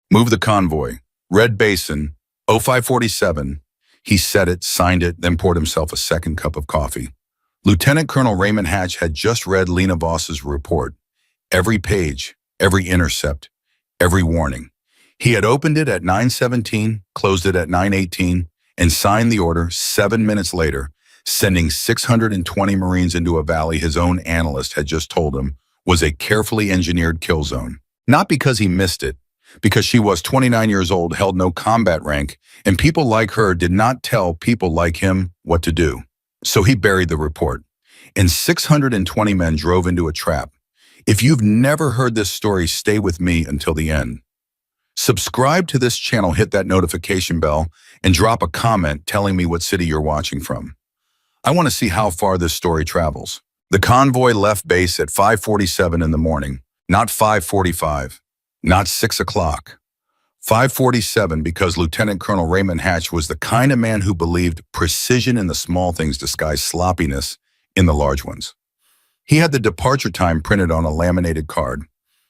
Move the convoy. Red Basin, 0547. He said it, signed it, then poured himself a second cup of coffee. Lieutenant Colonel Raymond Hatch had just read Lena Voss's report. Every page, every intercept, every warning. He had opened it at 9:17, closed it at 9:18, and signed the order 7 minutes later, sending 620 Marines into a valley his own analyst had just told him was a carefully engineered kill zone. Not because he missed it, because she was 29 years old, held no combat rank, and people like her did not tell people like him what to do. So he buried the report, and 620 men drove into a trap. If you've never heard this story, stay with me until the end. Subscribe to this channel, hit that notification bell, and drop a comment telling me what city you're watching from. I want to see how far this story travels. The convoy left base at 5:47 in the morning, not 5:45, not 6 o'clock. 5:47 because Lieutenant Colonel Raymond Hatch was the kind of man who believed precision in the small things disguised sloppiness in the large ones. He had the departure time printed on a laminated card.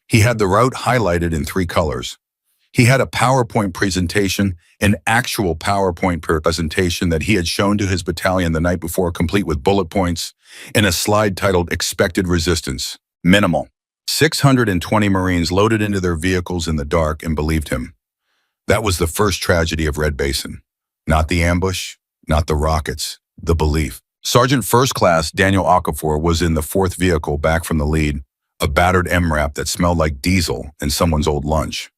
He had the route highlighted in 3 colors. He had a PowerPoint presentation, an actual PowerPoint presentation that he had shown to his battalion the night before, complete with bullet points and a slide titled Expected Resistance, Minimal. 620 Marines loaded into their vehicles in the dark and believed him. That was the first tragedy of Red Basin. Not the ambush, not the rockets, the belief. Sergeant First Class Daniel Okafor was in the 4th vehicle back from the lead, a battered MRAP that smelled like diesel and someone's old lunch.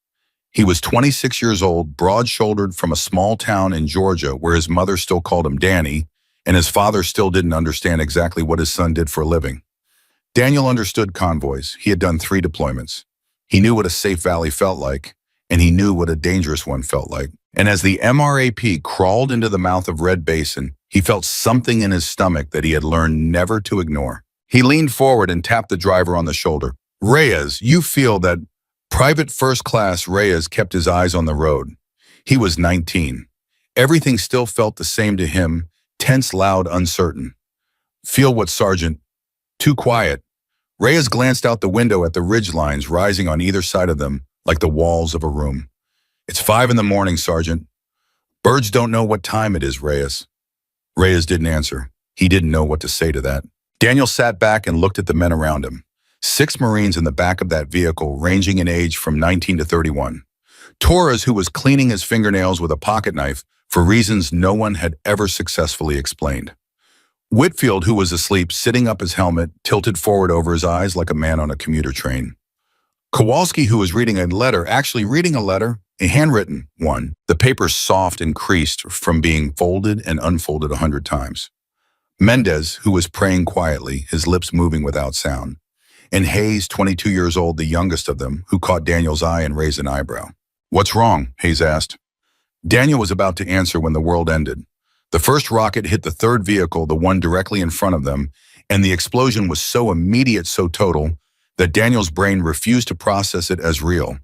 He was 26 years old, broad-shouldered, from a small town in Georgia where his mother still called him Danny, and his father still didn't understand exactly what his son did for a living. Daniel understood convoys. He had done 3 deployments. He knew what a safe valley felt like, and he knew what a dangerous one felt like. And as the MRAP crawled into the mouth of Red Basin, he felt something in his stomach that he had learned never to ignore. He leaned forward and tapped the driver on the shoulder. "Reyes, you feel that..." Private First Class Reyes kept his eyes on the road. He was 19. Everything still felt the same to him, tense, loud, uncertain. "Feel what, Sergeant?" "Too quiet." Reyes glanced out the window at the ridge lines rising on either side of them like the walls of a room. "It's 5 in the morning, Sergeant." "Birds don't know what time it is, Reyes." Reyes didn't answer. He didn't know what to say to that. Daniel sat back and looked at the men around him. 6 Marines in the back of that vehicle, ranging in age from 19 to 31. Torres, who was cleaning his fingernails with a pocket knife for reasons no one had ever successfully explained. Whitfield, who was asleep, sitting up, his helmet tilted forward over his eyes like a man on a commuter train. Kowalski, who was reading a letter, a handwritten one, the paper soft and creased from being folded and unfolded 100 times. Mendez, who was praying quietly, his lips moving without sound. And Hayes, 22 years old, the youngest of them, who caught Daniel's eye and raised an eyebrow. "What's wrong?" Hayes asked. Daniel was about to answer when the world ended. The first rocket hit the 3rd vehicle, the one directly in front of them, and the explosion was so immediate, so total, that Daniel's brain refused to process it as real.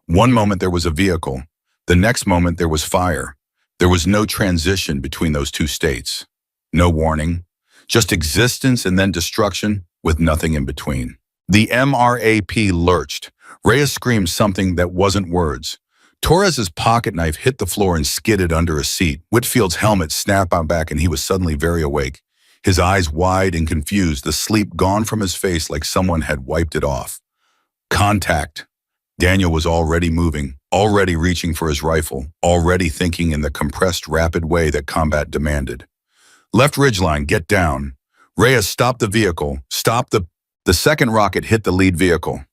One moment there was a vehicle. The next moment there was fire. There was no transition between those 2 states. No warning. Just existence and then destruction with nothing in between. The MRAP lurched. Reyes screamed something that wasn't words. Torres's pocket knife hit the floor and skidded under a seat. Whitfield's helmet snapped on back and he was suddenly very awake. His eyes wide and confused, the sleep gone from his face like someone had wiped it off. Contact. Daniel was already moving, already reaching for his rifle, already thinking in the compressed, rapid way that combat demanded. "Left ridgeline, get down." Reyes stopped the vehicle, The second rocket hit the lead vehicle.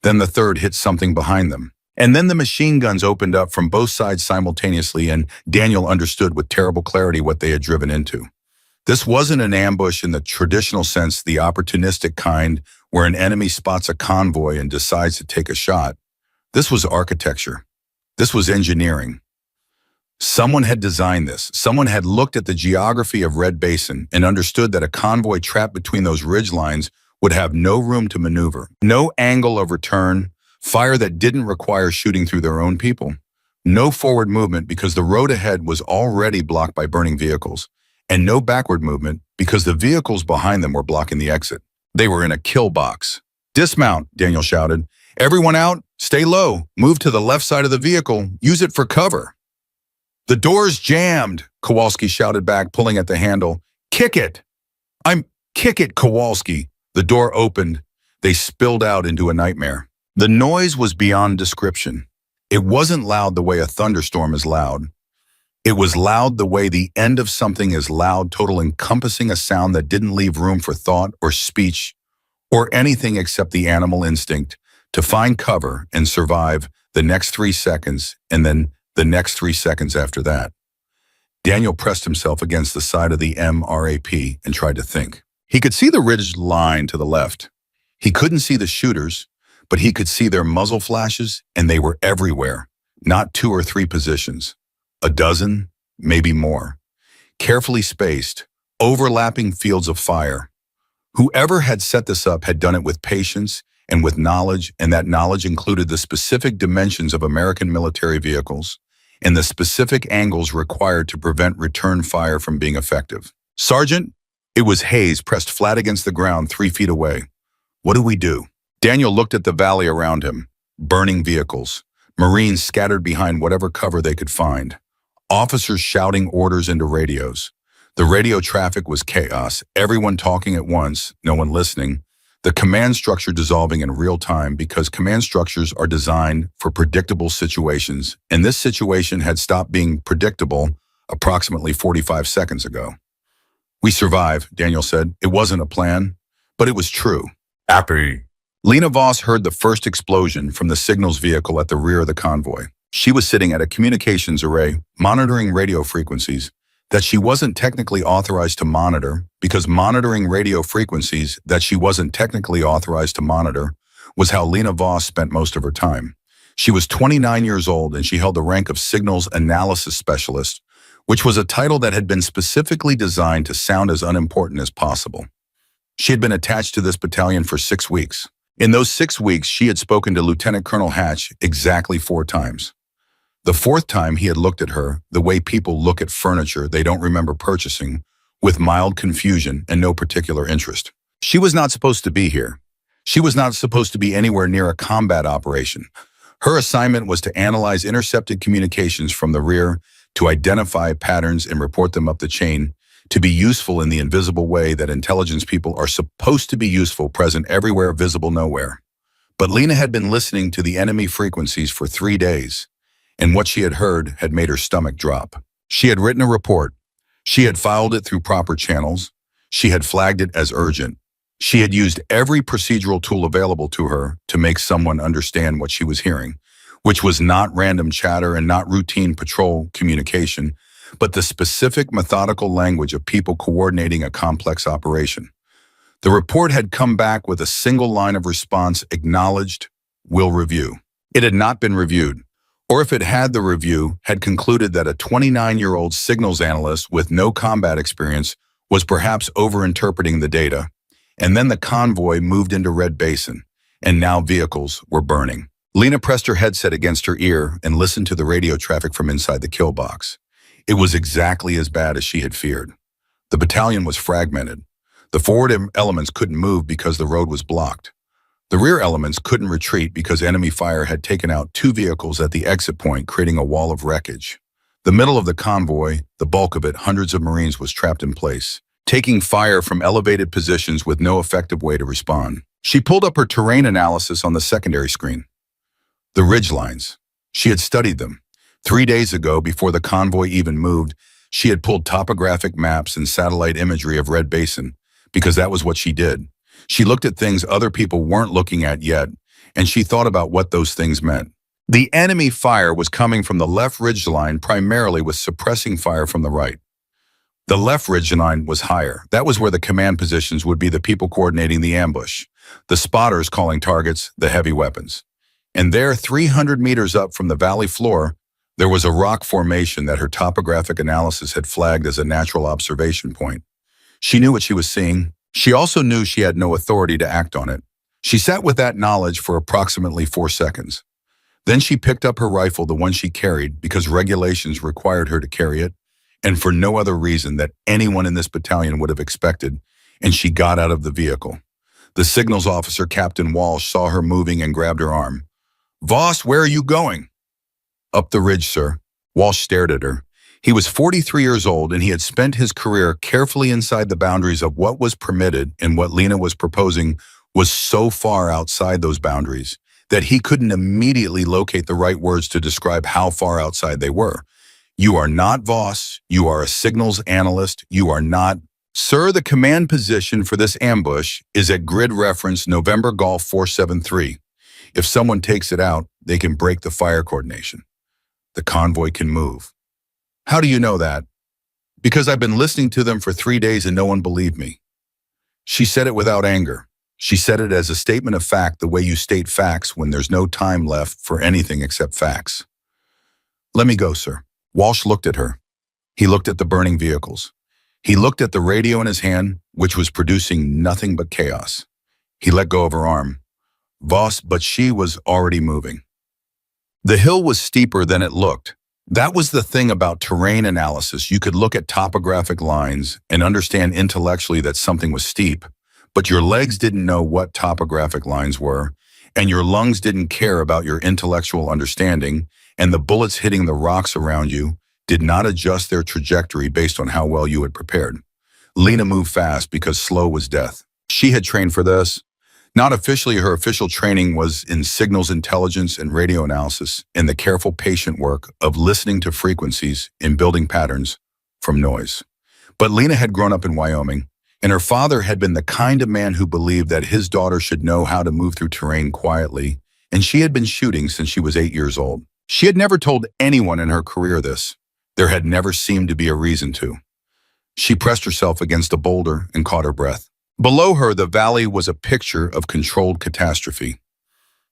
Then the 3rd hit something behind them. And then the machine guns opened up from both sides simultaneously, and Daniel understood with terrible clarity what they had driven into. This wasn't an ambush in the traditional sense, the opportunistic kind where an enemy spots a convoy and decides to take a shot. This was architecture. This was engineering. Someone had designed this. Someone had looked at the geography of Red Basin and understood that a convoy trapped between those ridge lines would have no room to maneuver, no angle of return, fire that didn't require shooting through their own people, no forward movement because the road ahead was already blocked by burning vehicles, and no backward movement because the vehicles behind them were blocking the exit. They were in a kill box. "Dismount," Daniel shouted. "Everyone out, Stay low. Move to the left side of the vehicle. Use it for cover. The door's jammed, Kowalski shouted back, pulling at the handle. Kick it! Kick it, Kowalski. The door opened. They spilled out into a nightmare. The noise was beyond description. It wasn't loud the way a thunderstorm is loud. It was loud the way the end of something is loud, total encompassing a sound that didn't leave room for thought or speech or anything except the animal instinct to find cover and survive the next 3 seconds and then the next 3 seconds after that. Daniel pressed himself against the side of the MRAP and tried to think. He could see the ridged line to the left. He couldn't see the shooters, but he could see their muzzle flashes, and they were everywhere, not 2 or 3 positions. A dozen, maybe more. Carefully spaced, overlapping fields of fire. Whoever had set this up had done it with patience and with knowledge, and that knowledge included the specific dimensions of American military vehicles and the specific angles required to prevent return fire from being effective. Sergeant, it was Hayes pressed flat against the ground 3 feet away. What do we do? Daniel looked at the valley around him. Burning vehicles. Marines scattered behind whatever cover they could find. Officers shouting orders into radios. The radio traffic was chaos, everyone talking at once, no one listening. The command structure dissolving in real time because command structures are designed for predictable situations, and this situation had stopped being predictable approximately 45 seconds ago. We survived, Daniel said. It wasn't a plan, but it was true. Happy. Lena Voss heard the first explosion from the signals vehicle at the rear of the convoy. She was sitting at a communications array, monitoring radio frequencies that she wasn't technically authorized to monitor because monitoring radio frequencies that she wasn't technically authorized to monitor was how Lena Voss spent most of her time. She was 29 years old and she held the rank of Signals Analysis Specialist, which was a title that had been specifically designed to sound as unimportant as possible. She had been attached to this battalion for 6 weeks. In those 6 weeks, she had spoken to Lieutenant Colonel Hatch exactly 4 times. The 4th time he had looked at her, the way people look at furniture they don't remember purchasing, with mild confusion and no particular interest. She was not supposed to be here. She was not supposed to be anywhere near a combat operation. Her assignment was to analyze intercepted communications from the rear, to identify patterns and report them up the chain, to be useful in the invisible way that intelligence people are supposed to be useful, present everywhere, visible nowhere. But Lena had been listening to the enemy frequencies for 3 days, and what she had heard had made her stomach drop. She had written a report. She had filed it through proper channels. She had flagged it as urgent. She had used every procedural tool available to her to make someone understand what she was hearing, which was not random chatter and not routine patrol communication, but the specific methodical language of people coordinating a complex operation. The report had come back with a single line of response: acknowledged, will review. It had not been reviewed, or if it had, the review had concluded that a 29-year-old signals analyst with no combat experience was perhaps overinterpreting the data, and then the convoy moved into Red Basin, and now vehicles were burning. Lena pressed her headset against her ear and listened to the radio traffic from inside the kill box. It was exactly as bad as she had feared. The battalion was fragmented. The forward elements couldn't move because the road was blocked. The rear elements couldn't retreat because enemy fire had taken out 2 vehicles at the exit point, creating a wall of wreckage. The middle of the convoy, the bulk of it, hundreds of Marines, was trapped in place, taking fire from elevated positions with no effective way to respond. She pulled up her terrain analysis on the secondary screen. The ridgelines. She had studied them. 3 days ago, before the convoy even moved, she had pulled topographic maps and satellite imagery of Red Basin, because that was what she did. She looked at things other people weren't looking at yet, and she thought about what those things meant. The enemy fire was coming from the left ridgeline, primarily, with suppressing fire from the right. The left ridgeline was higher. That was where the command positions would be, the people coordinating the ambush, the spotters calling targets, the heavy weapons. And there, 300 meters up from the valley floor, there was a rock formation that her topographic analysis had flagged as a natural observation point. She knew what she was seeing. She also knew she had no authority to act on it. She sat with that knowledge for approximately 4 seconds. Then she picked up her rifle, the one she carried, because regulations required her to carry it, and for no other reason that anyone in this battalion would have expected, and she got out of the vehicle. The signals officer, Captain Walsh, saw her moving and grabbed her arm. Voss, where are you going? Up the ridge, sir. Walsh stared at her. He was 43 years old and he had spent his career carefully inside the boundaries of what was permitted, and what Lena was proposing was so far outside those boundaries that he couldn't immediately locate the right words to describe how far outside they were. You are not Voss. You are a signals analyst. You are not... Sir, the command position for this ambush is at grid reference November Golf 473. If someone takes it out, they can break the fire coordination. The convoy can move. How do you know that? Because I've been listening to them for 3 days and no one believed me. She said it without anger. She said it as a statement of fact, the way you state facts when there's no time left for anything except facts. Let me go, sir. Walsh looked at her. He looked at the burning vehicles. He looked at the radio in his hand, which was producing nothing but chaos. He let go of her arm. Voss, but she was already moving. The hill was steeper than it looked. That was the thing about terrain analysis. You could look at topographic lines and understand intellectually that something was steep, but your legs didn't know what topographic lines were, and your lungs didn't care about your intellectual understanding, and the bullets hitting the rocks around you did not adjust their trajectory based on how well you had prepared. Lena moved fast because slow was death. She had trained for this. Not officially, her official training was in signals intelligence and radio analysis, and the careful patient work of listening to frequencies and building patterns from noise. But Lena had grown up in Wyoming, and her father had been the kind of man who believed that his daughter should know how to move through terrain quietly, and she had been shooting since she was 8 years old. She had never told anyone in her career this. There had never seemed to be a reason to. She pressed herself against a boulder and caught her breath. Below her, the valley was a picture of controlled catastrophe.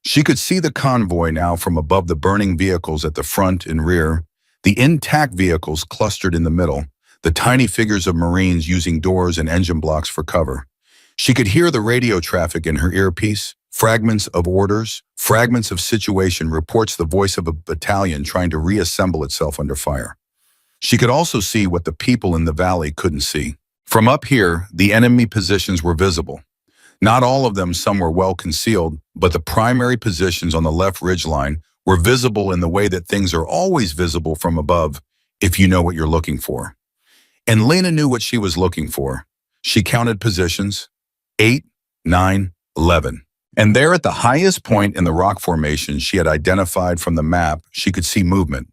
She could see the convoy now from above, the burning vehicles at the front and rear, the intact vehicles clustered in the middle, the tiny figures of Marines using doors and engine blocks for cover. She could hear the radio traffic in her earpiece, fragments of orders, fragments of situation reports, the voice of a battalion trying to reassemble itself under fire. She could also see what the people in the valley couldn't see. From up here, the enemy positions were visible. Not all of them, some were well concealed, but the primary positions on the left ridgeline were visible in the way that things are always visible from above if you know what you're looking for. And Lena knew what she was looking for. She counted positions, 8, 9, 11. And there at the highest point in the rock formation she had identified from the map, she could see movement,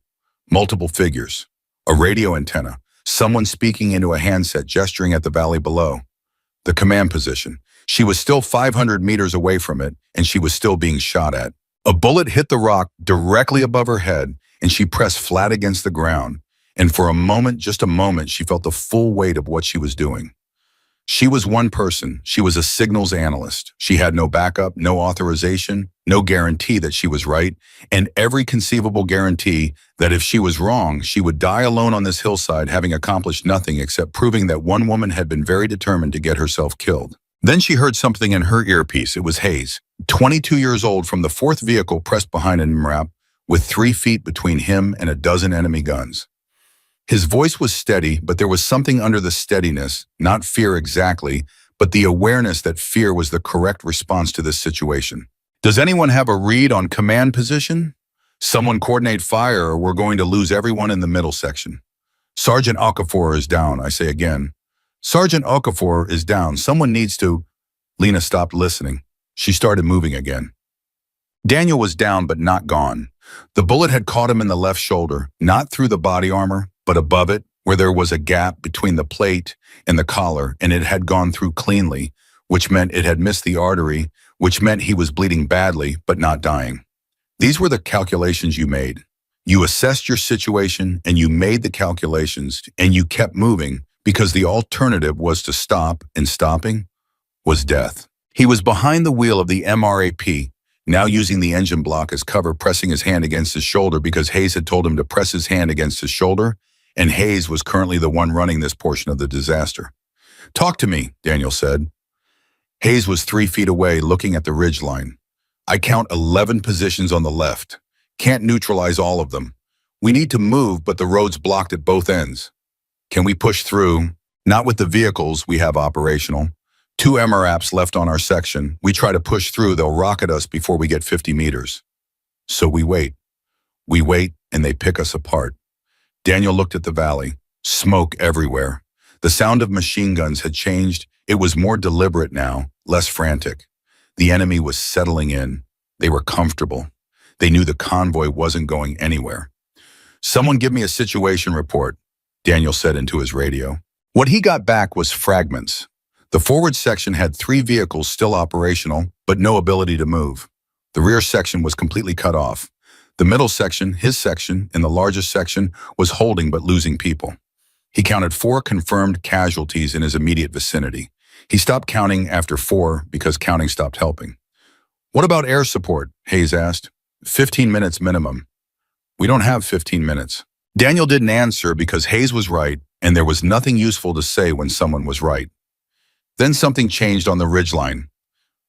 multiple figures, a radio antenna, someone speaking into a handset gesturing at the valley below. The command position. She was still 500 meters away from it, and she was still being shot at. A bullet hit the rock directly above her head, and she pressed flat against the ground. And for a moment, just a moment, she felt the full weight of what she was doing. She was one person. She was a signals analyst. She had no backup, no authorization, no guarantee that she was right, and every conceivable guarantee that if she was wrong, she would die alone on this hillside, having accomplished nothing except proving that one woman had been very determined to get herself killed. Then she heard something in her earpiece. It was Hayes, 22 years old, from the 4th vehicle pressed behind an MRAP, with 3 feet between him and a dozen enemy guns. His voice was steady, but there was something under the steadiness, not fear exactly, but the awareness that fear was the correct response to this situation. Does anyone have a read on command position? Someone coordinate fire or we're going to lose everyone in the middle section. Sergeant Okafor is down, I say again. Sergeant Okafor is down. Someone needs to... Lena stopped listening. She started moving again. Daniel was down but not gone. The bullet had caught him in the left shoulder, not through the body armor, but above it, where there was a gap between the plate and the collar, and it had gone through cleanly, which meant it had missed the artery, which meant he was bleeding badly but not dying. These were the calculations you made. You assessed your situation and you made the calculations and you kept moving because the alternative was to stop, and stopping was death. He was behind the wheel of the MRAP, now using the engine block as cover, pressing his hand against his shoulder because Hayes had told him to press his hand against his shoulder, and Hayes was currently the one running this portion of the disaster. Talk to me, Daniel said. Hayes was 3 feet away, looking at the ridgeline. I count 11 positions on the left. Can't neutralize all of them. We need to move, but the road's blocked at both ends. Can we push through? Not with the vehicles we have operational. 2 MRAPs left on our section. We try to push through, they'll rocket us before we get 50 meters. So we wait. We wait, and they pick us apart. Daniel looked at the valley. Smoke everywhere. The sound of machine guns had changed. It was more deliberate now, less frantic. The enemy was settling in. They were comfortable. They knew the convoy wasn't going anywhere. "Someone give me a situation report," Daniel said into his radio. What he got back was fragments. The forward section had 3 vehicles still operational, but no ability to move. The rear section was completely cut off. The middle section, his section, and the largest section was holding but losing people. He counted 4 confirmed casualties in his immediate vicinity. He stopped counting after 4 because counting stopped helping. "What about air support?" Hayes asked. 15 minutes minimum." "We don't have 15 minutes. Daniel didn't answer because Hayes was right, and there was nothing useful to say when someone was right. Then something changed on the ridgeline.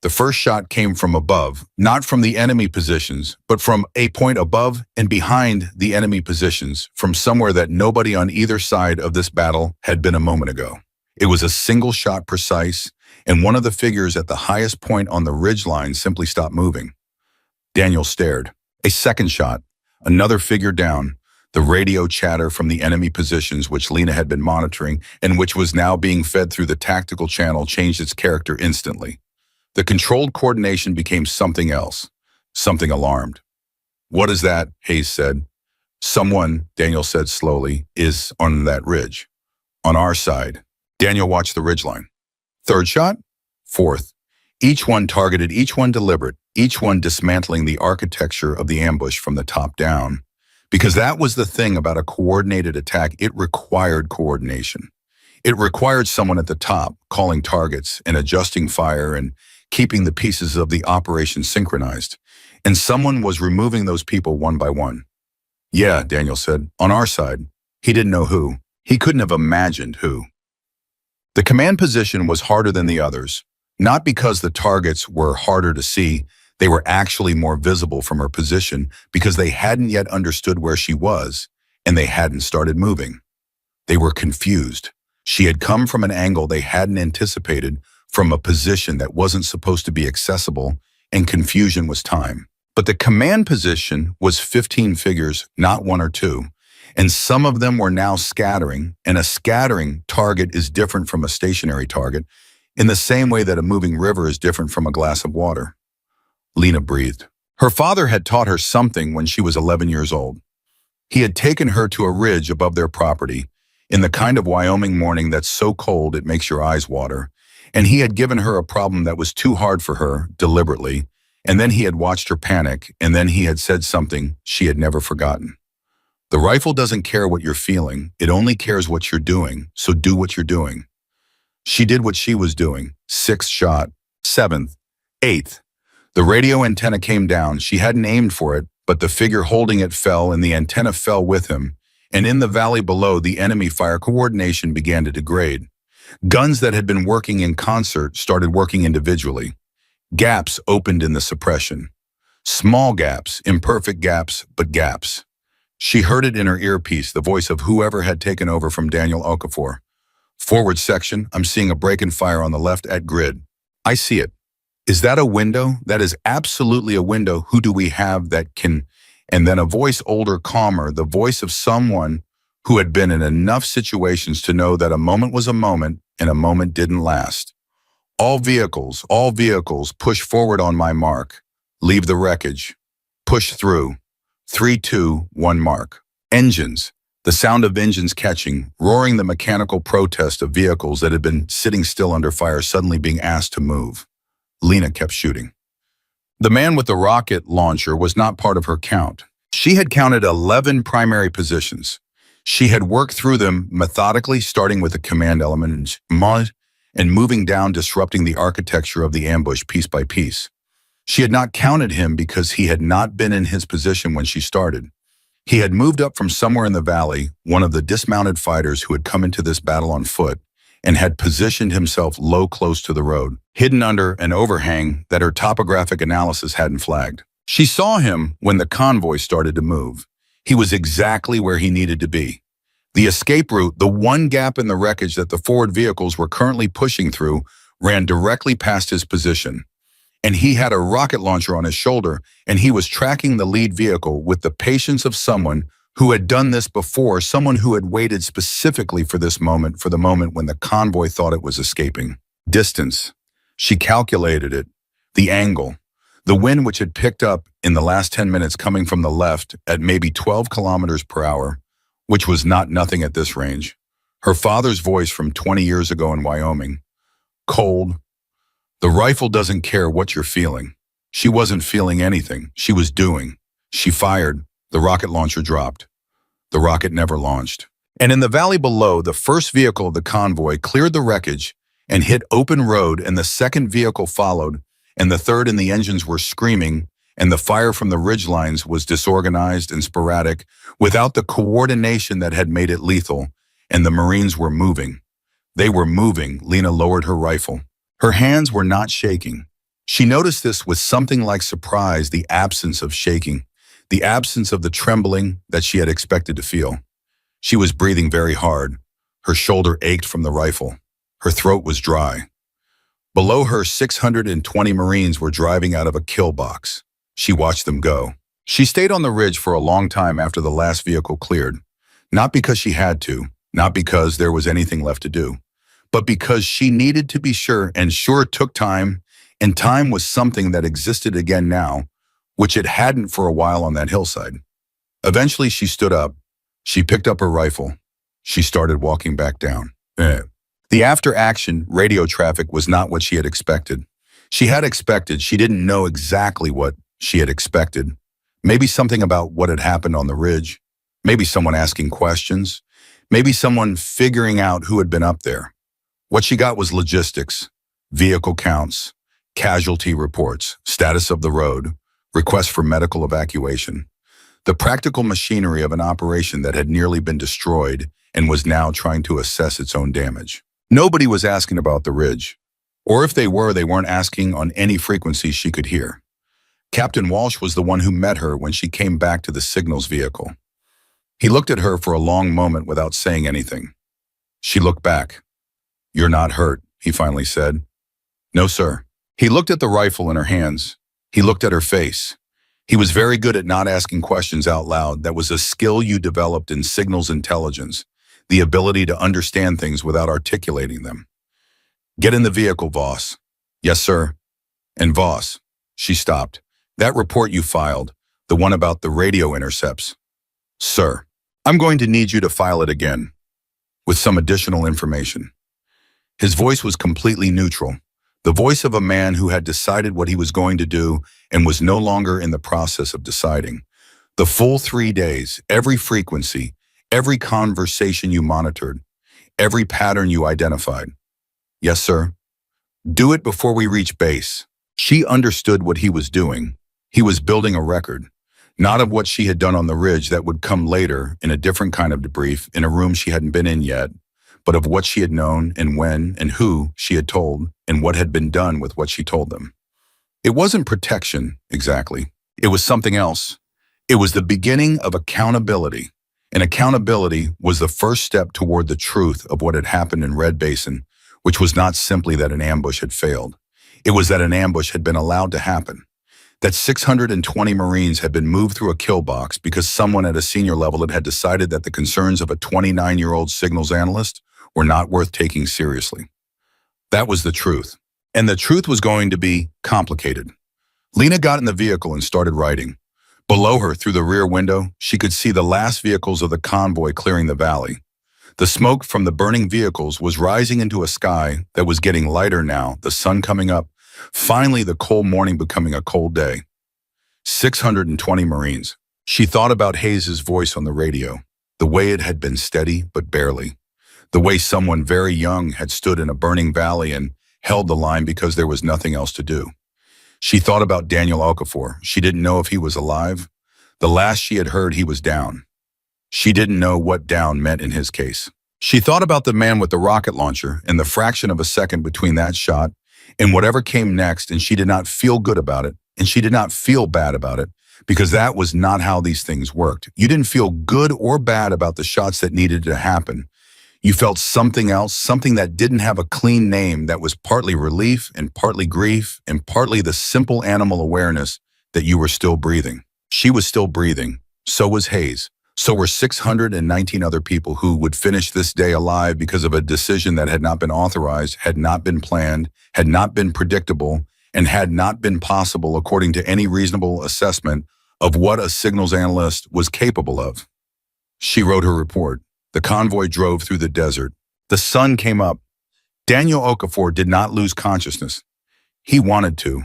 The first shot came from above, not from the enemy positions, but from a point above and behind the enemy positions, from somewhere that nobody on either side of this battle had been a moment ago. It was a single shot precise, and one of the figures at the highest point on the ridgeline simply stopped moving. Daniel stared. A second shot, another figure down, the radio chatter from the enemy positions which Lena had been monitoring and which was now being fed through the tactical channel changed its character instantly. The controlled coordination became something else, something alarmed. "What is that?" Hayes said. "Someone," Daniel said slowly, "is on that ridge. On our side." Daniel watched the ridgeline. Third shot? Fourth. Each one targeted, each one deliberate, each one dismantling the architecture of the ambush from the top down. Because that was the thing about a coordinated attack, it required coordination. It required someone at the top calling targets and adjusting fire and keeping the pieces of the operation synchronized. And someone was removing those people one by one. "Yeah," Daniel said, "on our side." He didn't know who. He couldn't have imagined who. The command position was harder than the others, not because the targets were harder to see. They were actually more visible from her position because they hadn't yet understood where she was, and they hadn't started moving. They were confused. She had come from an angle they hadn't anticipated, from a position that wasn't supposed to be accessible, and confusion was time. But the command position was 15 figures, not 1 or 2, and some of them were now scattering, and a scattering target is different from a stationary target, in the same way that a moving river is different from a glass of water. Lena breathed. Her father had taught her something when she was 11 years old. He had taken her to a ridge above their property, in the kind of Wyoming morning that's so cold it makes your eyes water, and he had given her a problem that was too hard for her, deliberately, and then he had watched her panic, and then he had said something she had never forgotten. "The rifle doesn't care what you're feeling, it only cares what you're doing, so do what you're doing." She did what she was doing. 6th shot. 7th. 8th. The radio antenna came down. She hadn't aimed for it, but the figure holding it fell and the antenna fell with him, and in the valley below, the enemy fire coordination began to degrade. Guns that had been working in concert started working individually. Gaps opened in the suppression. Small gaps, imperfect gaps, but gaps. She heard it in her earpiece, the voice of whoever had taken over from Daniel Okafor. "Forward section, I'm seeing a break in fire on the left at grid." "I see it." "Is that a window?" "That is absolutely a window. Who do we have that can..." And then a voice older, calmer, the voice of someone who had been in enough situations to know that a moment was a moment and a moment didn't last. all vehicles, push forward on my mark. Leave the wreckage. Push through. 3, 2, 1 mark." Engines. The sound of engines catching, roaring the mechanical protest of vehicles that had been sitting still under fire suddenly being asked to move. Lena kept shooting. The man with the rocket launcher was not part of her count. She had counted 11 primary positions. She had worked through them methodically, starting with the command element and moving down, disrupting the architecture of the ambush piece by piece. She had not counted him because he had not been in his position when she started. He had moved up from somewhere in the valley, one of the dismounted fighters who had come into this battle on foot, and had positioned himself low close to the road, hidden under an overhang that her topographic analysis hadn't flagged. She saw him when the convoy started to move. He was exactly where he needed to be. The escape route, the one gap in the wreckage that the forward vehicles were currently pushing through, ran directly past his position. and he had a rocket launcher on his shoulder, and he was tracking the lead vehicle with the patience of someone who had done this before, someone who had waited specifically for this moment, for the moment when the convoy thought it was escaping. Distance. She calculated it. The angle. The wind which had picked up in the last 10 minutes coming from the left at maybe 12 kilometers per hour, which was not nothing at this range. Her father's voice from 20 years ago in Wyoming. Cold. The rifle doesn't care what you're feeling. She wasn't feeling anything. She was doing. She fired. The rocket launcher dropped. The rocket never launched. And in the valley below, the first vehicle of the convoy cleared the wreckage and hit open road, and the second vehicle followed, and the third, and the engines were screaming, and the fire from the ridgelines was disorganized and sporadic, without the coordination that had made it lethal, and the Marines were moving. They were moving. Lena lowered her rifle. Her hands were not shaking. She noticed this with something like surprise, the absence of shaking, the absence of the trembling that she had expected to feel. She was breathing very hard. Her shoulder ached from the rifle. Her throat was dry. Below her, 620 Marines were driving out of a kill box. She watched them go. She stayed on the ridge for a long time after the last vehicle cleared, not because she had to, not because there was anything left to do, but because she needed to be sure, and sure took time, and time was something that existed again now, which it hadn't for a while on that hillside. Eventually she stood up. She picked up her rifle. She started walking back down. The after-action radio traffic was not what she had expected. She didn't know exactly what she had expected. Maybe something about what had happened on the ridge. Maybe someone asking questions. Maybe someone figuring out who had been up there. What she got was logistics, vehicle counts, casualty reports, status of the road, requests for medical evacuation. The practical machinery of an operation that had nearly been destroyed and was now trying to assess its own damage. Nobody was asking about the ridge, or if they were, they weren't asking on any frequency she could hear. Captain Walsh was the one who met her when she came back to the signals vehicle. He looked at her for a long moment without saying anything. She looked back. "You're not hurt," he finally said. "No, sir." He looked at the rifle in her hands. He looked at her face. He was very good at not asking questions out loud. That was a skill you developed in signals intelligence, the ability to understand things without articulating them. "Get in the vehicle, Voss." "Yes, sir." "And Voss," she stopped, "that report you filed, the one about the radio intercepts." "Sir, I'm going to need you to file it again, with some additional information." His voice was completely neutral, the voice of a man who had decided what he was going to do and was no longer in the process of deciding. The full 3 days, every frequency, every conversation you monitored, every pattern you identified. "Yes, sir." "Do it before we reach base." She understood what he was doing. He was building a record, not of what she had done on the ridge that would come later in a different kind of debrief in a room she hadn't been in yet, but of what she had known and when and who she had told and what had been done with what she told them. It wasn't protection, exactly. It was something else. It was the beginning of accountability. And accountability was the first step toward the truth of what had happened in Red Basin, which was not simply that an ambush had failed. It was that an ambush had been allowed to happen. That 620 Marines had been moved through a kill box because someone at a senior level had decided that the concerns of a 29-year-old signals analyst were not worth taking seriously. That was the truth. And the truth was going to be complicated. Lena got in the vehicle and started writing. Below her, through the rear window, she could see the last vehicles of the convoy clearing the valley. The smoke from the burning vehicles was rising into a sky that was getting lighter now, the sun coming up, finally the cold morning becoming a cold day. 620 Marines. She thought about Hayes's voice on the radio, the way it had been steady but barely, the way someone very young had stood in a burning valley and held the line because there was nothing else to do. She thought about Daniel Okafor. She didn't know if he was alive. The last she had heard, he was down. She didn't know what down meant in his case. She thought about the man with the rocket launcher and the fraction of a second between that shot and whatever came next, and she did not feel good about it, and she did not feel bad about it, because that was not how these things worked. You didn't feel good or bad about the shots that needed to happen. You felt something else, something that didn't have a clean name, that was partly relief and partly grief and partly the simple animal awareness that you were still breathing. She was still breathing. So was Hayes. So were 619 other people who would finish this day alive because of a decision that had not been authorized, had not been planned, had not been predictable, and had not been possible according to any reasonable assessment of what a signals analyst was capable of. She wrote her report. The convoy drove through the desert. The sun came up. Daniel Okafor did not lose consciousness. He wanted to.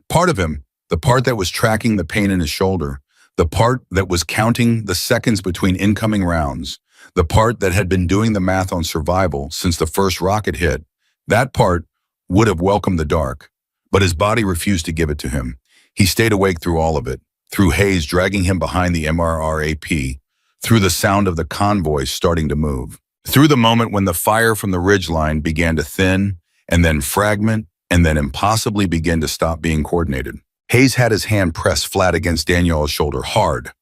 Part of him, the part that was tracking the pain in his shoulder, the part that was counting the seconds between incoming rounds, the part that had been doing the math on survival since the first rocket hit, that part would have welcomed the dark, but his body refused to give it to him. He stayed awake through all of it, through Hayes dragging him behind the MRRAP, through the sound of the convoy starting to move, through the moment when the fire from the ridgeline began to thin and then fragment and then impossibly begin to stop being coordinated. Hayes had his hand pressed flat against Daniel's shoulder, hard,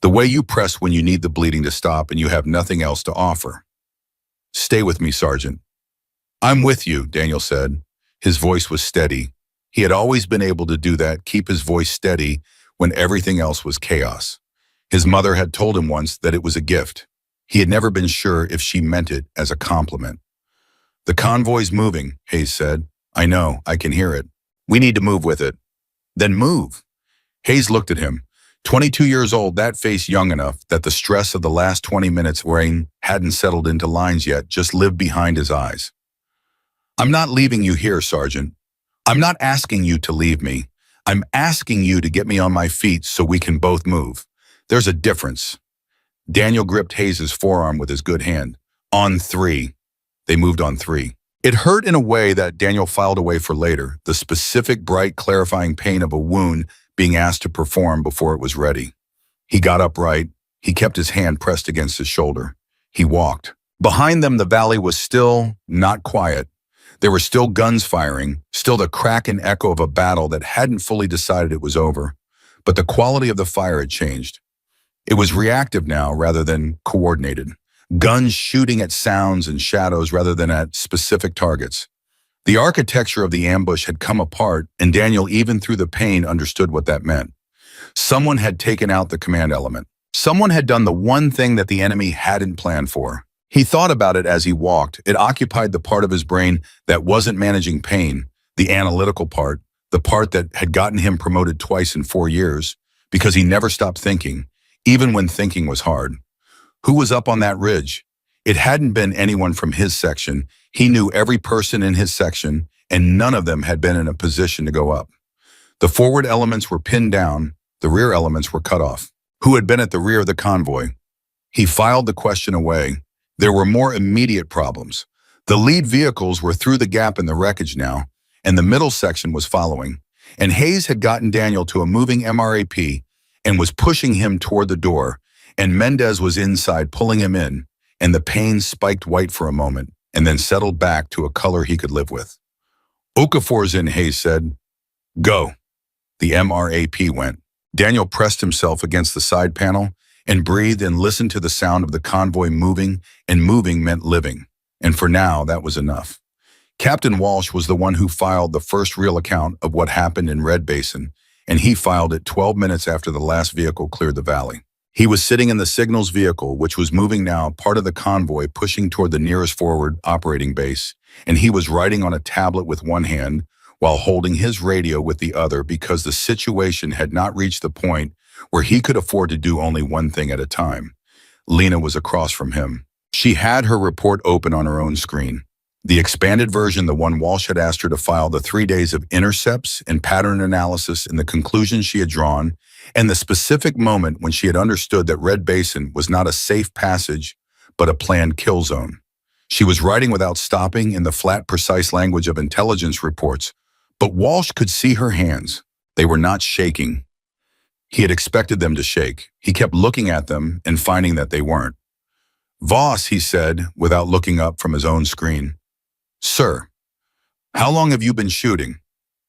the way you press when you need the bleeding to stop and you have nothing else to offer. "Stay with me, Sergeant." "I'm with you," Daniel said. His voice was steady. He had always been able to do that, keep his voice steady when everything else was chaos. His mother had told him once that it was a gift. He had never been sure if she meant it as a compliment. "The convoy's moving," Hayes said. "I know, I can hear it. We need to move with it." "Then move." Hayes looked at him. 22 years old, that face young enough that the stress of the last 20 minutes rain hadn't settled into lines yet, just lived behind his eyes. "I'm not leaving you here, Sergeant. I'm not asking you to leave me. I'm asking you to get me on my feet so we can both move. There's a difference." Daniel gripped Hayes' forearm with his good hand. "On three." They moved on three. It hurt in a way that Daniel filed away for later, the specific, bright, clarifying pain of a wound being asked to perform before it was ready. He got upright. He kept his hand pressed against his shoulder. He walked. Behind them, the valley was still not quiet. There were still guns firing, still the crack and echo of a battle that hadn't fully decided it was over. But the quality of the fire had changed. It was reactive now rather than coordinated. Guns shooting at sounds and shadows rather than at specific targets. The architecture of the ambush had come apart, and Daniel, even through the pain, understood what that meant. Someone had taken out the command element. Someone had done the one thing that the enemy hadn't planned for. He thought about it as he walked. It occupied the part of his brain that wasn't managing pain, the analytical part, the part that had gotten him promoted twice in 4 years, because he never stopped thinking, even when thinking was hard. Who was up on that ridge? It hadn't been anyone from his section. He knew every person in his section, and none of them had been in a position to go up. The forward elements were pinned down. The rear elements were cut off. Who had been at the rear of the convoy? He filed the question away. There were more immediate problems. The lead vehicles were through the gap in the wreckage now, and the middle section was following. And Hayes had gotten Daniel to a moving MRAP and was pushing him toward the door, and Mendez was inside pulling him in, and the pain spiked white for a moment and then settled back to a color he could live with. "Okafor's in," Hayes said. "Go." The MRAP went. Daniel pressed himself against the side panel and breathed and listened to the sound of the convoy moving, and moving meant living. And for now, that was enough. Captain Walsh was the one who filed the first real account of what happened in Red Basin, and he filed it 12 minutes after the last vehicle cleared the valley. He was sitting in the signals vehicle, which was moving now, part of the convoy pushing toward the nearest forward operating base, and he was writing on a tablet with one hand while holding his radio with the other because the situation had not reached the point where he could afford to do only one thing at a time. Lena was across from him. She had her report open on her own screen. The expanded version, the one Walsh had asked her to file, the 3 days of intercepts and pattern analysis and the conclusions she had drawn, and the specific moment when she had understood that Red Basin was not a safe passage, but a planned kill zone. She was writing without stopping in the flat, precise language of intelligence reports, but Walsh could see her hands. They were not shaking. He had expected them to shake. He kept looking at them and finding that they weren't. "Voss," he said, without looking up from his own screen. "Sir, how long have you been shooting?"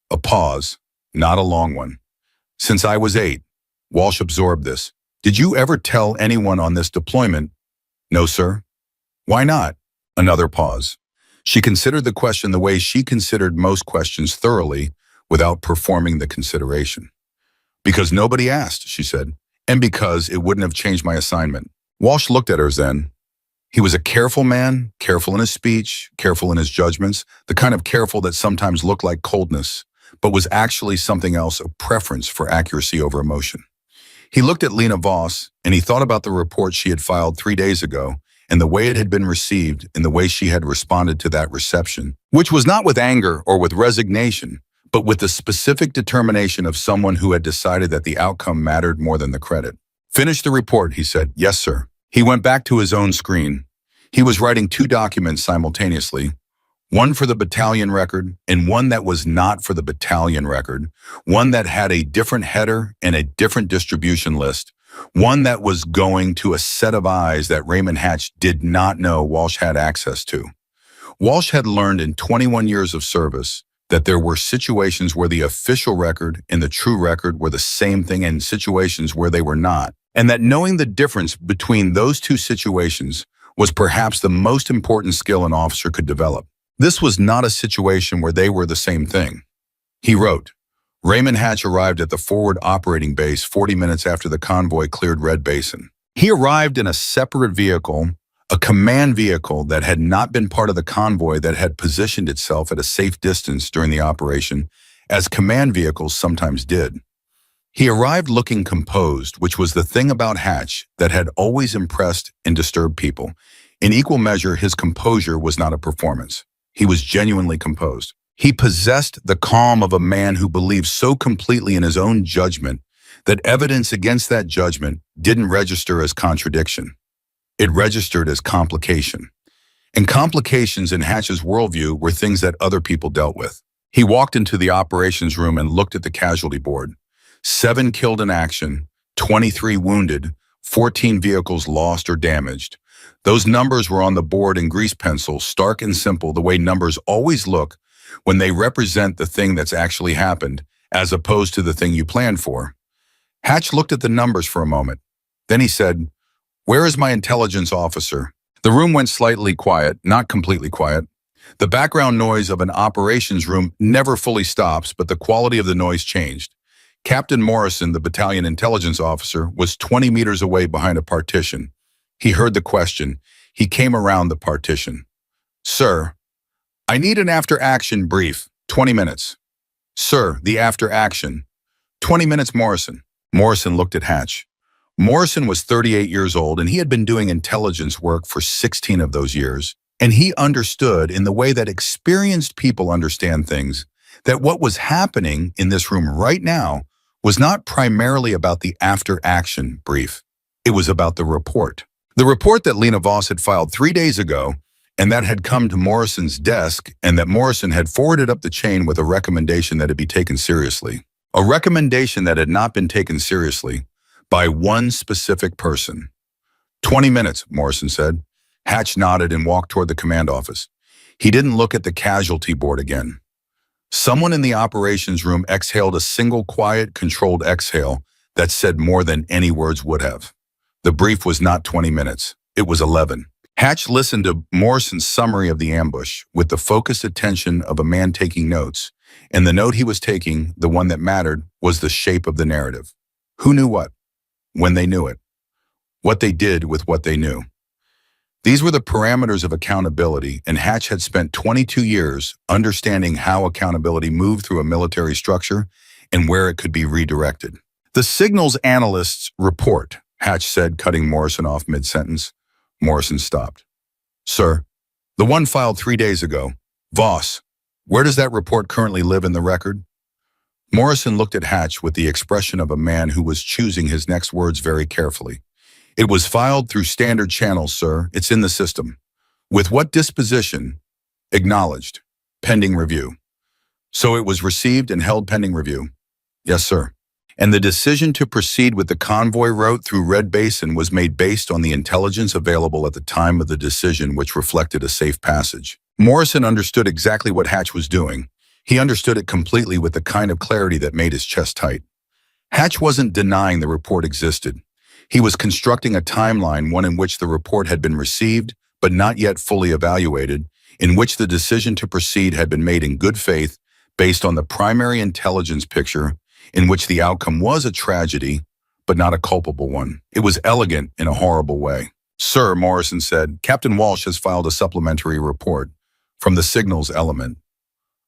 A pause, not a long one. "Since I was 8. Walsh absorbed this. "Did you ever tell anyone on this deployment?" "No, sir." "Why not?" Another pause. She considered the question the way she considered most questions, thoroughly, without performing the consideration. Because nobody asked, she said, and because it wouldn't have changed my assignment. Walsh looked at her then. He was a careful man, careful in his speech, careful in his judgments, the kind of careful that sometimes looked like coldness, but was actually something else, a preference for accuracy over emotion. He looked at Lena Voss, and he thought about the report she had filed 3 days ago, and the way it had been received and the way she had responded to that reception, which was not with anger or with resignation, but with the specific determination of someone who had decided that the outcome mattered more than the credit. "Finish the report," he said. "Yes, sir." He went back to his own screen. He was writing 2 documents simultaneously, one for the battalion record and one that was not for the battalion record, one that had a different header and a different distribution list, one that was going to a set of eyes that Raymond Hatch did not know Walsh had access to. Walsh had learned in 21 years of service that there were situations where the official record and the true record were the same thing and situations where they were not, and that knowing the difference between those 2 situations was perhaps the most important skill an officer could develop. This was not a situation where they were the same thing. He wrote, Raymond Hatch arrived at the forward operating base 40 minutes after the convoy cleared Red Basin. He arrived in a separate vehicle, a command vehicle that had not been part of the convoy that had positioned itself at a safe distance during the operation, as command vehicles sometimes did. He arrived looking composed, which was the thing about Hatch that had always impressed and disturbed people. In equal measure, his composure was not a performance. He was genuinely composed. He possessed the calm of a man who believed so completely in his own judgment that evidence against that judgment didn't register as contradiction. It registered as complication. And complications in Hatch's worldview were things that other people dealt with. He walked into the operations room and looked at the casualty board. 7 killed in action, 23 wounded, 14 vehicles lost or damaged. Those numbers were on the board in grease pencil, stark and simple, the way numbers always look when they represent the thing that's actually happened, as opposed to the thing you planned for. Hatch looked at the numbers for a moment. Then he said, "Where is my intelligence officer?" The room went slightly quiet, not completely quiet. The background noise of an operations room never fully stops, but the quality of the noise changed. Captain Morrison, the battalion intelligence officer, was 20 meters away behind a partition. He heard the question. He came around the partition. "Sir, I need an after-action brief, 20 minutes. "Sir, the after-action." 20 minutes, Morrison. Morrison looked at Hatch. Morrison was 38 years old, and he had been doing intelligence work for 16 of those years. And he understood, in the way that experienced people understand things, that what was happening in this room right now was not primarily about the after-action brief. It was about the report. The report that Lena Voss had filed 3 days ago, and that had come to Morrison's desk, and that Morrison had forwarded up the chain with a recommendation that it be taken seriously. A recommendation that had not been taken seriously by one specific person. 20 minutes, Morrison said. Hatch nodded and walked toward the command office. He didn't look at the casualty board again. Someone in the operations room exhaled a single quiet, controlled exhale that said more than any words would have. The brief was not 20 minutes. It was 11. Hatch listened to Morrison's summary of the ambush with the focused attention of a man taking notes, and the note he was taking, the one that mattered, was the shape of the narrative. Who knew what? When they knew it. What they did with what they knew. These were the parameters of accountability, and Hatch had spent 22 years understanding how accountability moved through a military structure and where it could be redirected. "The signals analyst's report," Hatch said, cutting Morrison off mid-sentence. Morrison stopped. "Sir, the one filed 3 days ago. Voss, where does that report currently live in the record?" Morrison looked at Hatch with the expression of a man who was choosing his next words very carefully. "It was filed through standard channels, sir. It's in the system." "With what disposition?" "Acknowledged. Pending review." "So it was received and held pending review?" "Yes, sir." "And the decision to proceed with the convoy route through Red Basin was made based on the intelligence available at the time of the decision, which reflected a safe passage." Morrison understood exactly what Hatch was doing. He understood it completely with the kind of clarity that made his chest tight. Hatch wasn't denying the report existed. He was constructing a timeline, one in which the report had been received, but not yet fully evaluated, in which the decision to proceed had been made in good faith based on the primary intelligence picture, in which the outcome was a tragedy, but not a culpable one. It was elegant in a horrible way. "Sir," Morrison said, "Captain Walsh has filed a supplementary report from the signals element."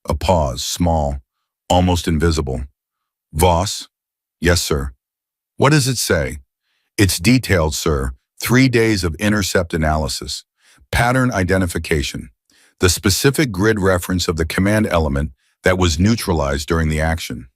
A pause, small, almost invisible. "Voss?" "Yes, sir." "What does it say?" "It's detailed, sir. 3 days of intercept analysis, pattern identification, the specific grid reference of the command element that was neutralized during the action."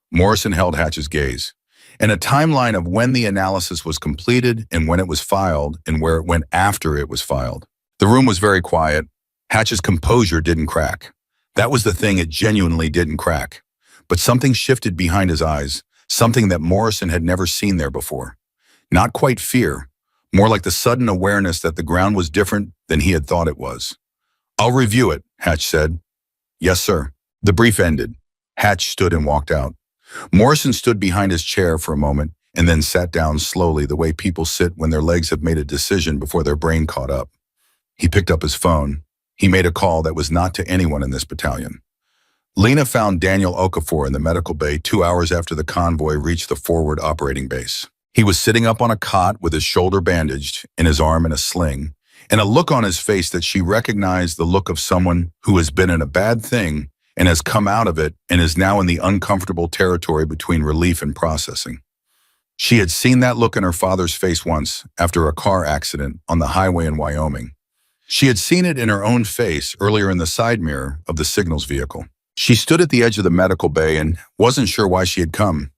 Morrison held Hatch's gaze. "And a timeline of when the analysis was completed and when it was filed and where it went after it was filed." The room was very quiet. Hatch's composure didn't crack. That was the thing, it genuinely didn't crack. But something shifted behind his eyes, something that Morrison had never seen there before. Not quite fear, more like the sudden awareness that the ground was different than he had thought it was. "I'll review it," Hatch said. "Yes, sir." The brief ended. Hatch stood and walked out. Morrison stood behind his chair for a moment and then sat down slowly, the way people sit when their legs have made a decision before their brain caught up. He picked up his phone. He made a call that was not to anyone in this battalion. Lena found Daniel Okafor in the medical bay 2 hours after the convoy reached the forward operating base. He was sitting up on a cot with his shoulder bandaged and his arm in a sling, and a look on his face that she recognized, the look of someone who has been in a bad thing and has come out of it and is now in the uncomfortable territory between relief and processing. She had seen that look in her father's face once after a car accident on the highway in Wyoming. She had seen it in her own face earlier in the side mirror of the signals vehicle. She stood at the edge of the medical bay and wasn't sure why she had come.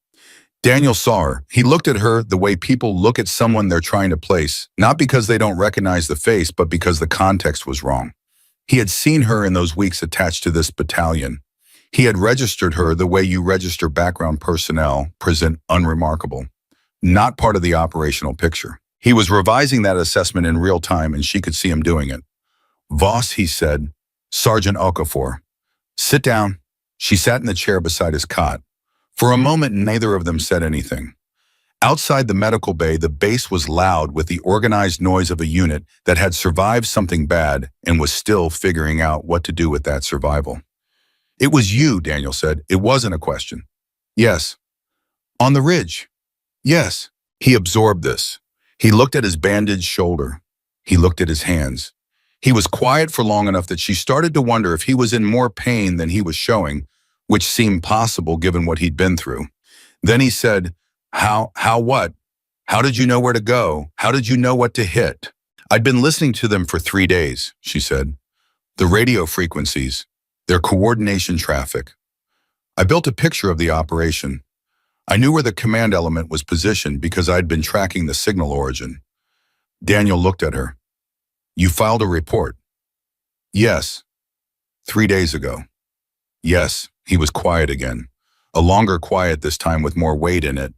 Daniel saw her. He looked at her the way people look at someone they're trying to place, not because they don't recognize the face, but because the context was wrong. He had seen her in those weeks attached to this battalion. He had registered her the way you register background personnel, present unremarkable, not part of the operational picture. He was revising that assessment in real time, and she could see him doing it. "Voss," he said. "Sergeant Okafor." "Sit down." She sat in the chair beside his cot. For a moment, neither of them said anything. Outside the medical bay, the base was loud with the organized noise of a unit that had survived something bad and was still figuring out what to do with that survival. "It was you," Daniel said. "It wasn't a question." "Yes." "On the ridge?" "Yes." He absorbed this. He looked at his bandaged shoulder. He looked at his hands. He was quiet for long enough that she started to wonder if he was in more pain than he was showing, which seemed possible given what he'd been through. Then he said, How what? How did you know where to go? How did you know what to hit?" "I'd been listening to them for 3 days, she said. "The radio frequencies, their coordination traffic. I built a picture of the operation. I knew where the command element was positioned because I'd been tracking the signal origin." Daniel looked at her. "You filed a report?" "Yes." 3 days ago." "Yes." He was quiet again. A longer quiet this time with more weight in it.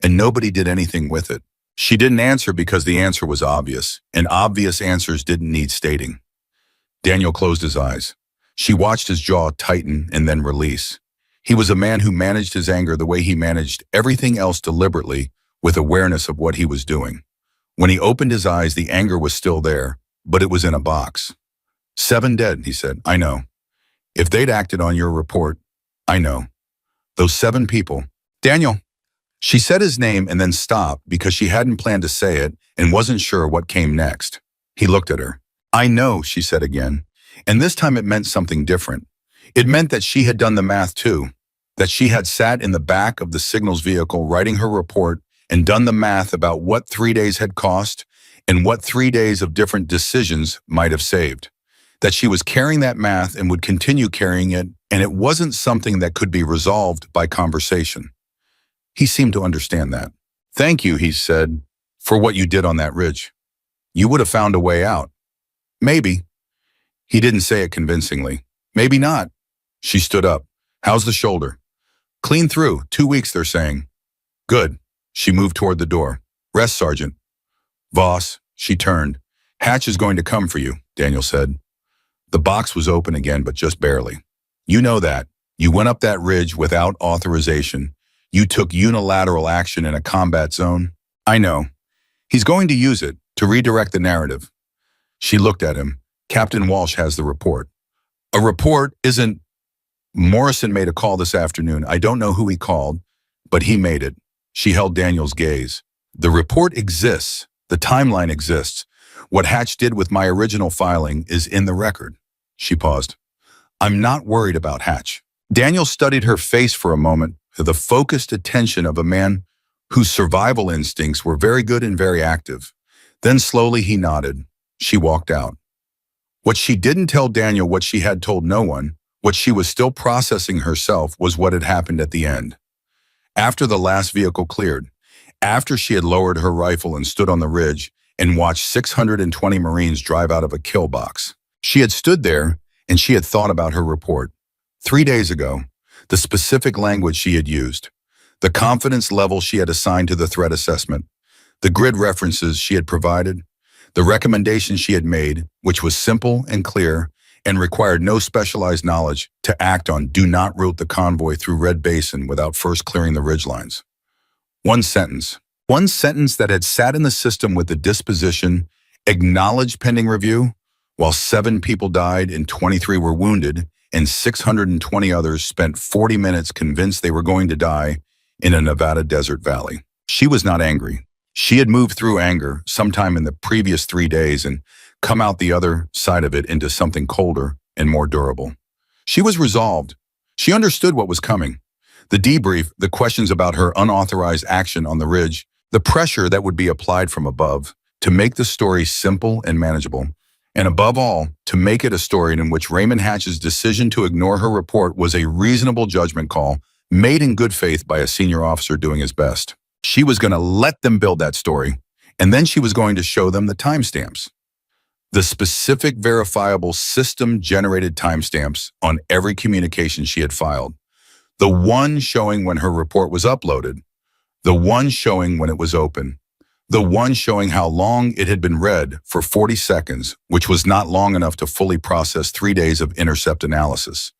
"And nobody did anything with it." She didn't answer because the answer was obvious, and obvious answers didn't need stating. Daniel closed his eyes. She watched his jaw tighten and then release. He was a man who managed his anger the way he managed everything else, deliberately, with awareness of what he was doing. When he opened his eyes, the anger was still there, but it was in a box. "7 dead, he said. "I know. If they'd acted on your report, I know. Those 7 people." "Daniel." She said his name and then stopped because she hadn't planned to say it and wasn't sure what came next. He looked at her. "I know," she said again. And this time it meant something different. It meant that she had done the math too, that she had sat in the back of the signals vehicle writing her report and done the math about what 3 days had cost and what 3 days of different decisions might have saved. That she was carrying that math and would continue carrying it, and it wasn't something that could be resolved by conversation. He seemed to understand that. "Thank you," he said, "for what you did on that ridge. You would have found a way out." "Maybe." He didn't say it convincingly. "Maybe not." She stood up. "How's the shoulder?" "Clean through. 2 weeks, they're saying." "Good." She moved toward the door. "Rest, Sergeant." "Voss." She turned. "Hatch is going to come for you," Daniel said. The box was open again, but just barely. "You know that. You went up that ridge without authorization. You took unilateral action in a combat zone." "I know. He's going to use it to redirect the narrative." She looked at him. Captain Walsh has the report. A report isn't... Morrison made a call this afternoon. I don't know who he called, but he made it. She held Daniel's gaze. The report exists. The timeline exists. What Hatch did with my original filing is in the record. She paused. I'm not worried about Hatch. Daniel studied her face for a moment, the focused attention of a man whose survival instincts were very good and very active. Then slowly he nodded. She walked out. What she didn't tell Daniel, what she had told no one, what she was still processing herself, was what had happened at the end. After the last vehicle cleared, after she had lowered her rifle and stood on the ridge and watched 620 Marines drive out of a kill box, she had stood there and she had thought about her report. 3 days ago, the specific language she had used, the confidence level she had assigned to the threat assessment, the grid references she had provided, the recommendations she had made, which was simple and clear and required no specialized knowledge to act on. Do not route the convoy through Red Basin without first clearing the ridgelines. One sentence that had sat in the system with the disposition, acknowledged pending review, while 7 people died and 23 were wounded, and 620 others spent 40 minutes convinced they were going to die in a Nevada desert valley. She was not angry. She had moved through anger sometime in the previous 3 days and come out the other side of it into something colder and more durable. She was resolved. She understood what was coming. The debrief, the questions about her unauthorized action on the ridge, the pressure that would be applied from above to make the story simple and manageable, and above all, to make it a story in which Raymond Hatch's decision to ignore her report was a reasonable judgment call made in good faith by a senior officer doing his best. She was going to let them build that story, and then she was going to show them the timestamps. The specific, verifiable, system-generated timestamps on every communication she had filed. The one showing when her report was uploaded. The one showing when it was open. The one showing how long it had been read for 40 seconds, which was not long enough to fully process 3 days of intercept analysis.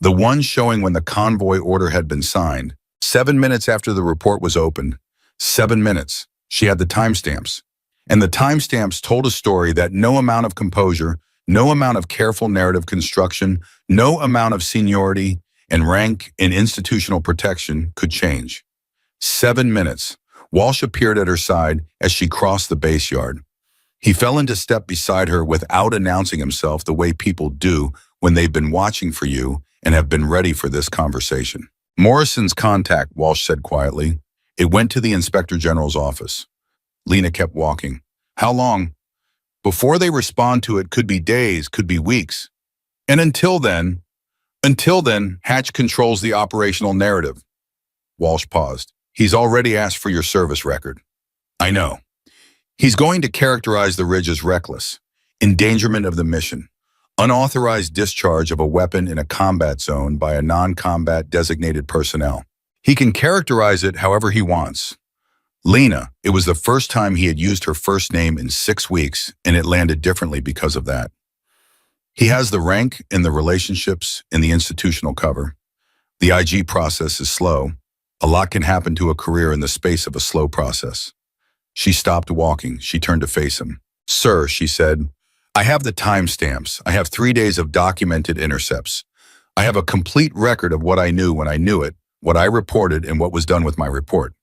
The one showing when the convoy order had been signed. 7 minutes after the report was opened. 7 minutes. She had the timestamps. And the timestamps told a story that no amount of composure, no amount of careful narrative construction, no amount of seniority and rank in institutional protection could change. 7 minutes. Walsh appeared at her side as she crossed the base yard. He fell into step beside her without announcing himself the way people do when they've been watching for you and have been ready for this conversation. Morrison's contact, Walsh said quietly. It went to the Inspector General's office. Lena kept walking. How long? Before they respond to it could be days, could be weeks. And until then, Hatch controls the operational narrative. Walsh paused. He's already asked for your service record. I know. He's going to characterize the ridge as reckless, endangerment of the mission, unauthorized discharge of a weapon in a combat zone by a non-combat designated personnel. He can characterize it however he wants. Lena, it was the first time he had used her first name in 6 weeks, and it landed differently because of that. He has the rank and the relationships and the institutional cover. The IG process is slow. A lot can happen to a career in the space of a slow process. She stopped walking. She turned to face him. Sir, she said, I have the timestamps. I have 3 days of documented intercepts. I have a complete record of what I knew when I knew it, what I reported, and what was done with my report.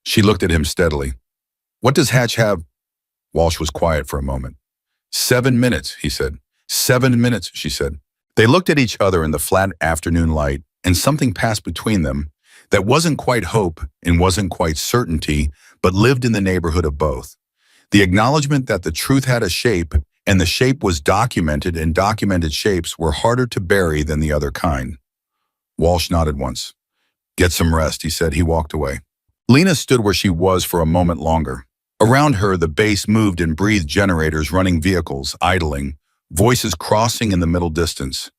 She looked at him steadily. What does Hatch have? Walsh was quiet for a moment. 7 minutes, he said. 7 minutes, she said. They looked at each other in the flat afternoon light, and something passed between them that wasn't quite hope and wasn't quite certainty, but lived in the neighborhood of both. The acknowledgement that the truth had a shape, and the shape was documented, and documented shapes were harder to bury than the other kind. Walsh nodded once. Get some rest, he said. He walked away. Lena stood where she was for a moment longer. Around her, the base moved and breathed, generators running, vehicles idling, voices crossing in the middle distance.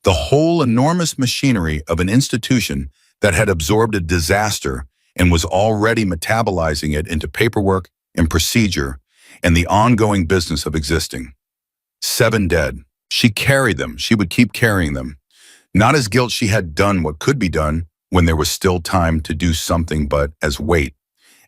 The whole enormous machinery of an institution that had absorbed a disaster and was already metabolizing it into paperwork and procedure and the ongoing business of existing. 7 dead. She carried them. She would keep carrying them. Not as guilt she had done what could be done when there was still time to do something, but as weight.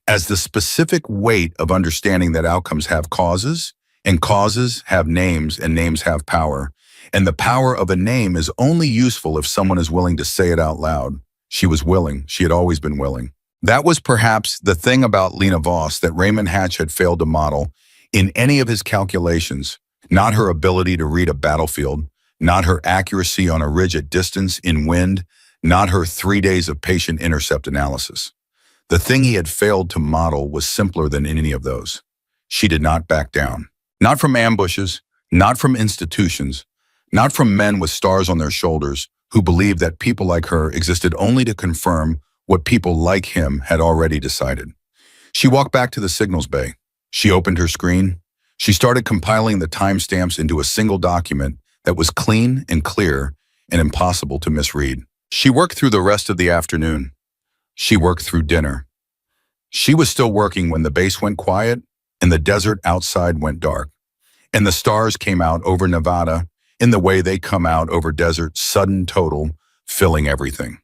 As the specific weight of understanding that outcomes have causes And causes have names and names have power. And the power of a name is only useful if someone is willing to say it out loud. She was willing. She had always been willing. That was perhaps the thing about Lena Voss that Raymond Hatch had failed to model in any of his calculations. Not her ability to read a battlefield, not her accuracy on a ridge at distance in wind, not her 3 days of patient intercept analysis. The thing he had failed to model was simpler than any of those. She did not back down. Not from ambushes, not from institutions, not from men with stars on their shoulders who believed that people like her existed only to confirm what people like him had already decided. She walked back to the signals bay. She opened her screen. She started compiling the timestamps into a single document that was clean and clear and impossible to misread. She worked through the rest of the afternoon. She worked through dinner. She was still working when the base went quiet and the desert outside went dark, and the stars came out over Nevada in the way they come out over desert, sudden, total, filling everything.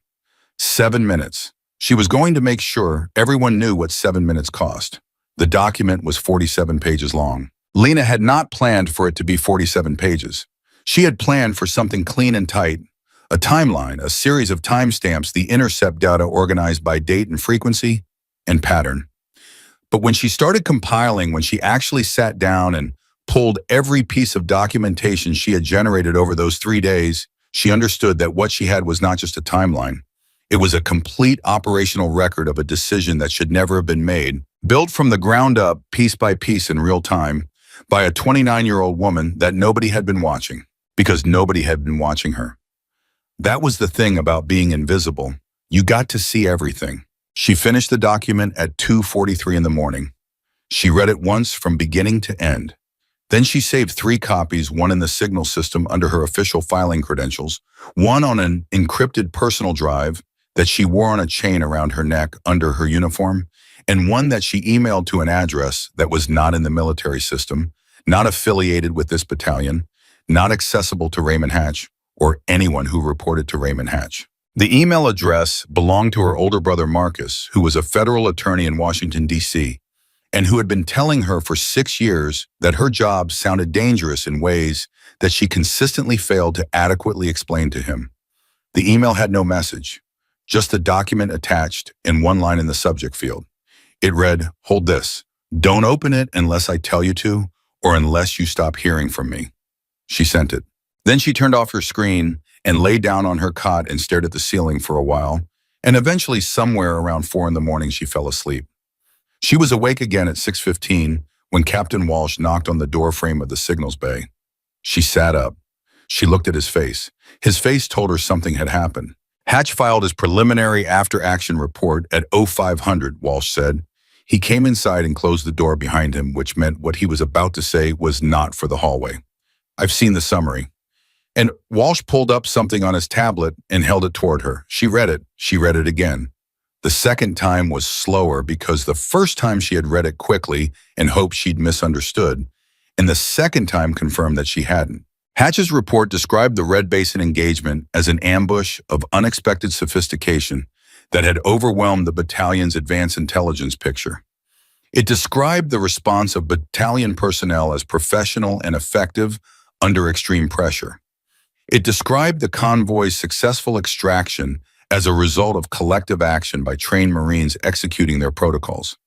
7 minutes. She was going to make sure everyone knew what 7 minutes cost. The document was 47 pages long. Lena had not planned for it to be 47 pages. She had planned for something clean and tight, a timeline, a series of timestamps, the intercept data organized by date and frequency and pattern. But when she started compiling, when she actually sat down and pulled every piece of documentation she had generated over those 3 days, she understood that what she had was not just a timeline. It was a complete operational record of a decision that should never have been made, built from the ground up, piece by piece in real time, by a 29-year-old woman that nobody had been watching, because nobody had been watching her. That was the thing about being invisible. You got to see everything. She finished the document at 2:43 in the morning. She read it once from beginning to end. Then she saved 3 copies, one in the Signal system under her official filing credentials, one on an encrypted personal drive that she wore on a chain around her neck under her uniform, and one that she emailed to an address that was not in the military system, not affiliated with this battalion, not accessible to Raymond Hatch or anyone who reported to Raymond Hatch. The email address belonged to her older brother Marcus, who was a federal attorney in Washington, D.C., and who had been telling her for 6 years that her job sounded dangerous in ways that she consistently failed to adequately explain to him. The email had no message, just a document attached and one line in the subject field. It read, "Hold this. Don't open it unless I tell you to, or unless you stop hearing from me." She sent it. Then she turned off her screen and lay down on her cot and stared at the ceiling for a while, and eventually somewhere around 4 in the morning she fell asleep. She was awake again at 6:15 when Captain Walsh knocked on the door frame of the signals bay. She sat up. She looked at his face. His face told her something had happened. Hatch filed his preliminary after-action report at 0500, Walsh said. He came inside and closed the door behind him, which meant what he was about to say was not for the hallway. "I've seen the summary." And Walsh pulled up something on his tablet and held it toward her. She read it. She read it again. The second time was slower because the first time she had read it quickly and hoped she'd misunderstood, and the second time confirmed that she hadn't. Hatch's report described the Red Basin engagement as an ambush of unexpected sophistication that had overwhelmed the battalion's advanced intelligence picture. It described the response of battalion personnel as professional and effective under extreme pressure. It described the convoy's successful extraction as a result of collective action by trained Marines executing their protocols.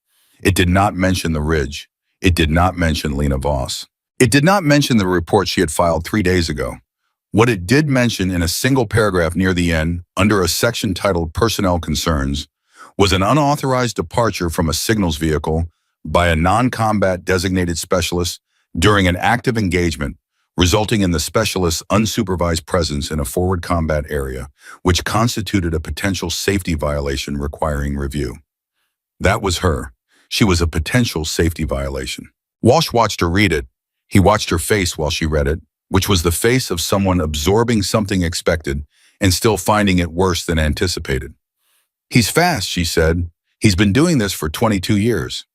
It did not mention the Ridge. It did not mention Lena Voss. It did not mention the report she had filed 3 days ago. What it did mention in a single paragraph near the end, under a section titled Personnel Concerns, was an unauthorized departure from a signals vehicle by a non-combat designated specialist during an active engagement, resulting in the specialist's unsupervised presence in a forward combat area, which constituted a potential safety violation requiring review. That was her. She was a potential safety violation. Walsh watched her read it. He watched her face while she read it, which was the face of someone absorbing something expected and still finding it worse than anticipated. "He's fast," she said. "He's been doing this for 22 years.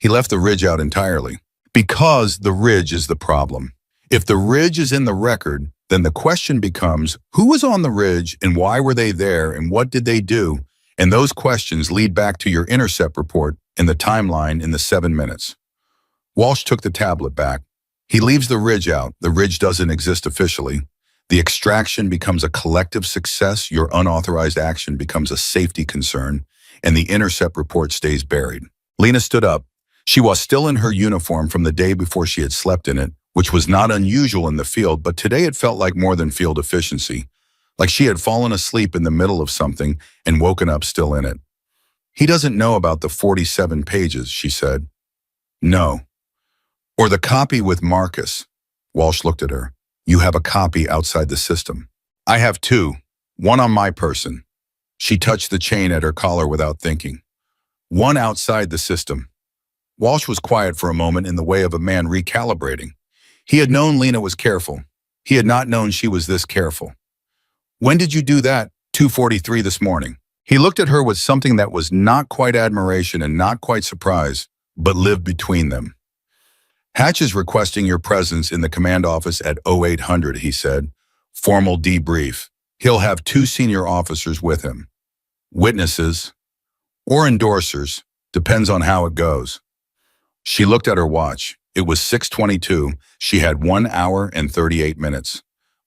He left the Ridge out entirely. Because the Ridge is the problem. If the Ridge is in the record, then the question becomes, who was on the Ridge and why were they there and what did they do? And those questions lead back to your intercept report and the timeline in the 7 minutes." Walsh took the tablet back. He leaves the ridge out. The ridge doesn't exist officially. The extraction becomes a collective success. Your unauthorized action becomes a safety concern, and the intercept report stays buried. Lena stood up. She was still in her uniform from the day before she had slept in it, which was not unusual in the field, but today it felt like more than field efficiency, like she had fallen asleep in the middle of something and woken up still in it. He doesn't know about the 47 pages, she said. No. Or the copy with Marcus. Walsh looked at her. You have a copy outside the system. I have two, one on my person. She touched the chain at her collar without thinking. One outside the system. Walsh was quiet for a moment in the way of a man recalibrating. He had known Lena was careful. He had not known she was this careful. When did you do that? 2:43 this morning. He looked at her with something that was not quite admiration and not quite surprise, but lived between them. Hatch is requesting your presence in the command office at 0800, he said. Formal debrief. He'll have 2 senior officers with him. Witnesses or endorsers, depends on how it goes. She looked at her watch. It was 6:22. She had 1 hour and 38 minutes.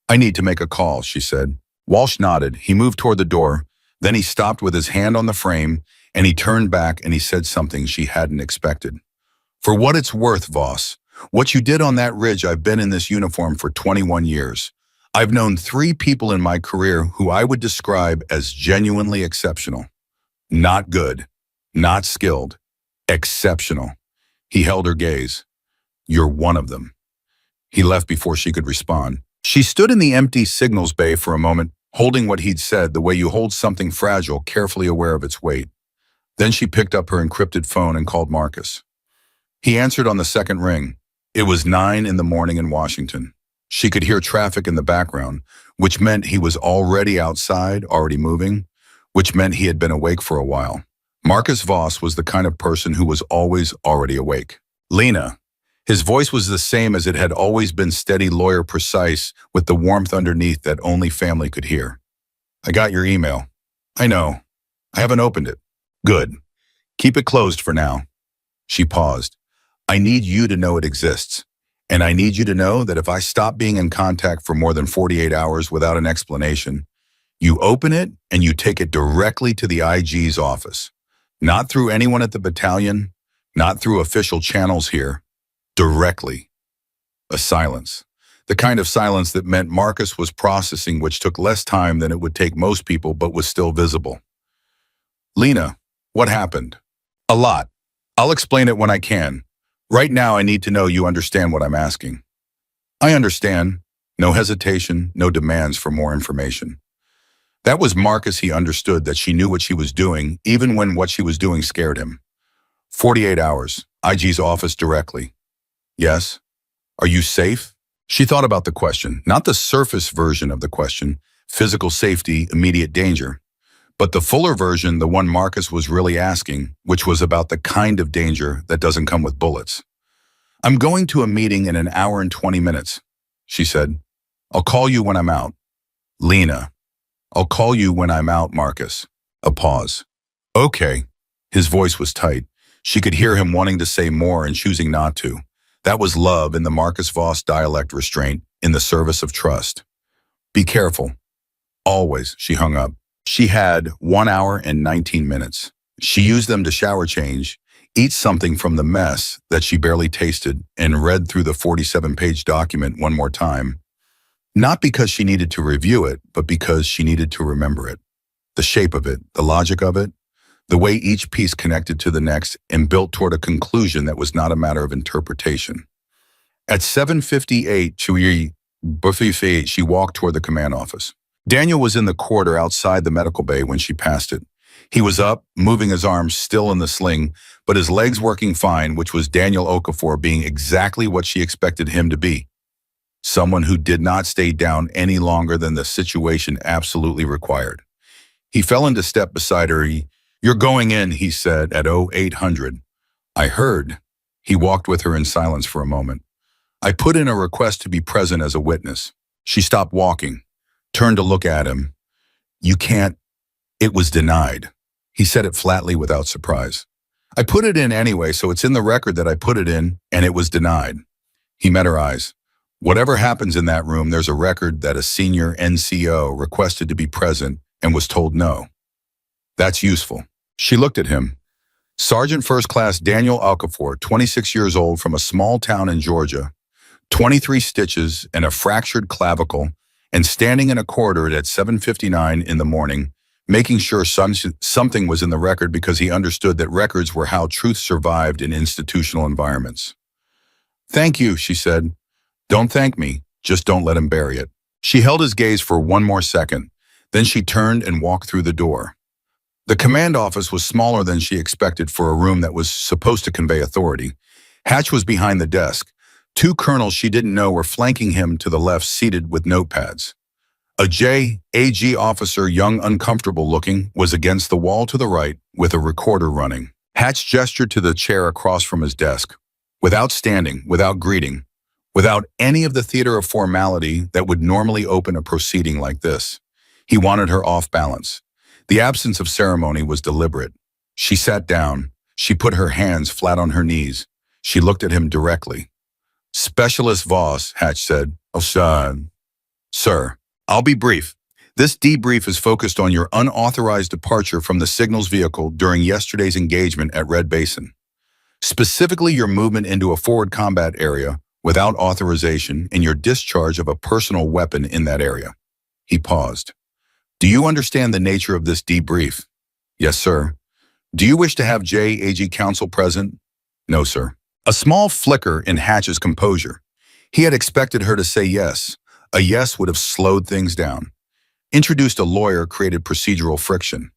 I need to make a call, she said. Walsh nodded. He moved toward the door. Then he stopped with his hand on the frame, and he turned back and he said something she hadn't expected. For what it's worth, Voss, what you did on that ridge, I've been in this uniform for 21 years. I've known 3 people in my career who I would describe as genuinely exceptional. Not good, not skilled, exceptional. He held her gaze. You're one of them. He left before she could respond. She stood in the empty signals bay for a moment, holding what he'd said the way you hold something fragile, carefully aware of its weight. Then she picked up her encrypted phone and called Marcus. He answered on the second ring. It was 9 in the morning in Washington. She could hear traffic in the background, which meant he was already outside, already moving, which meant he had been awake for a while. Marcus Voss was the kind of person who was always already awake. Lena. His voice was the same as it had always been, steady, lawyer precise, with the warmth underneath that only family could hear. I got your email. I know. I haven't opened it. Good. Keep it closed for now. She paused. I need you to know it exists. And I need you to know that if I stop being in contact for more than 48 hours without an explanation, you open it and you take it directly to the IG's office. Not through anyone at the battalion, not through official channels here. Directly. A silence. The kind of silence that meant Marcus was processing, which took less time than it would take most people, but was still visible. Lena, what happened? A lot. I'll explain it when I can. Right now, I need to know you understand what I'm asking. I understand. No hesitation, no demands for more information. That was Marcus. He understood that she knew what she was doing, even when what she was doing scared him. 48 hours. IG's office directly. Yes. Are you safe? She thought about the question, not the surface version of the question, physical safety, immediate danger, but the fuller version, the one Marcus was really asking, which was about the kind of danger that doesn't come with bullets. I'm going to a meeting in 1 hour and 20 minutes, she said. I'll call you when I'm out. Lena. I'll call you when I'm out, Marcus. A pause. Okay. His voice was tight. She could hear him wanting to say more and choosing not to. That was love in the Marcus Voss dialect, restraint, in the service of trust. Be careful. Always, she hung up. She had 1 hour and 19 minutes. She used them to shower change, eat something from the mess that she barely tasted, and read through the 47-page document one more time. Not because she needed to review it, but because she needed to remember it. The shape of it, the logic of it, the way each piece connected to the next and built toward a conclusion that was not a matter of interpretation. At 7:58, she walked toward the command office. Daniel was in the corridor outside the medical bay when she passed it. He was up, moving his arms still in the sling, but his legs working fine, which was Daniel Okafor being exactly what she expected him to be. Someone who did not stay down any longer than the situation absolutely required. He fell into step beside her. You're going in, he said, at 0800. I heard. He walked with her in silence for a moment. I put in a request to be present as a witness. She stopped walking, turned to look at him. You can't. It was denied. He said it flatly without surprise. I put it in anyway, so it's in the record that I put it in, and it was denied. He met her eyes. Whatever happens in that room, there's a record that a senior NCO requested to be present and was told no. That's useful. She looked at him. Sergeant First Class Daniel Okafor, 26 years old from a small town in Georgia, 23 stitches and a fractured clavicle, and standing in a corridor at 7:59 in the morning, making sure something was in the record because he understood that records were how truth survived in institutional environments. "Thank you," she said. "Don't thank me, just don't let him bury it." She held his gaze for one more second, then she turned and walked through the door. The command office was smaller than she expected for a room that was supposed to convey authority. Hatch was behind the desk. Two colonels she didn't know were flanking him to the left, seated with notepads. A JAG officer, young, uncomfortable looking, was against the wall to the right with a recorder running. Hatch gestured to the chair across from his desk. Without standing, without greeting, without any of the theater of formality that would normally open a proceeding like this. He wanted her off balance. The absence of ceremony was deliberate. She sat down. She put her hands flat on her knees. She looked at him directly. "Specialist Voss," Hatch said. "Oh, sir, I'll be brief. This debrief is focused on your unauthorized departure from the signals vehicle during yesterday's engagement at Red Basin. Specifically, your movement into a forward combat area without authorization and your discharge of a personal weapon in that area." He paused. "Do you understand the nature of this debrief?" "Yes, sir." "Do you wish to have JAG counsel present?" "No, sir." A small flicker in Hatch's composure. He had expected her to say yes. A yes would have slowed things down. Introduced a lawyer, created procedural friction.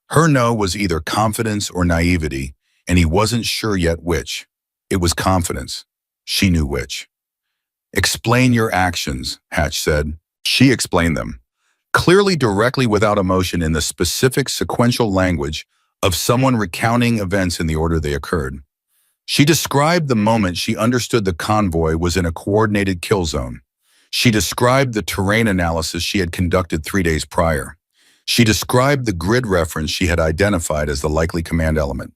Her no was either confidence or naivety, and he wasn't sure yet which. It was confidence. She knew which. "Explain your actions," Hatch said. She explained them. Clearly, directly, without emotion, in the specific sequential language of someone recounting events in the order they occurred. She described the moment she understood the convoy was in a coordinated kill zone. She described the terrain analysis she had conducted 3 days prior. She described the grid reference she had identified as the likely command element.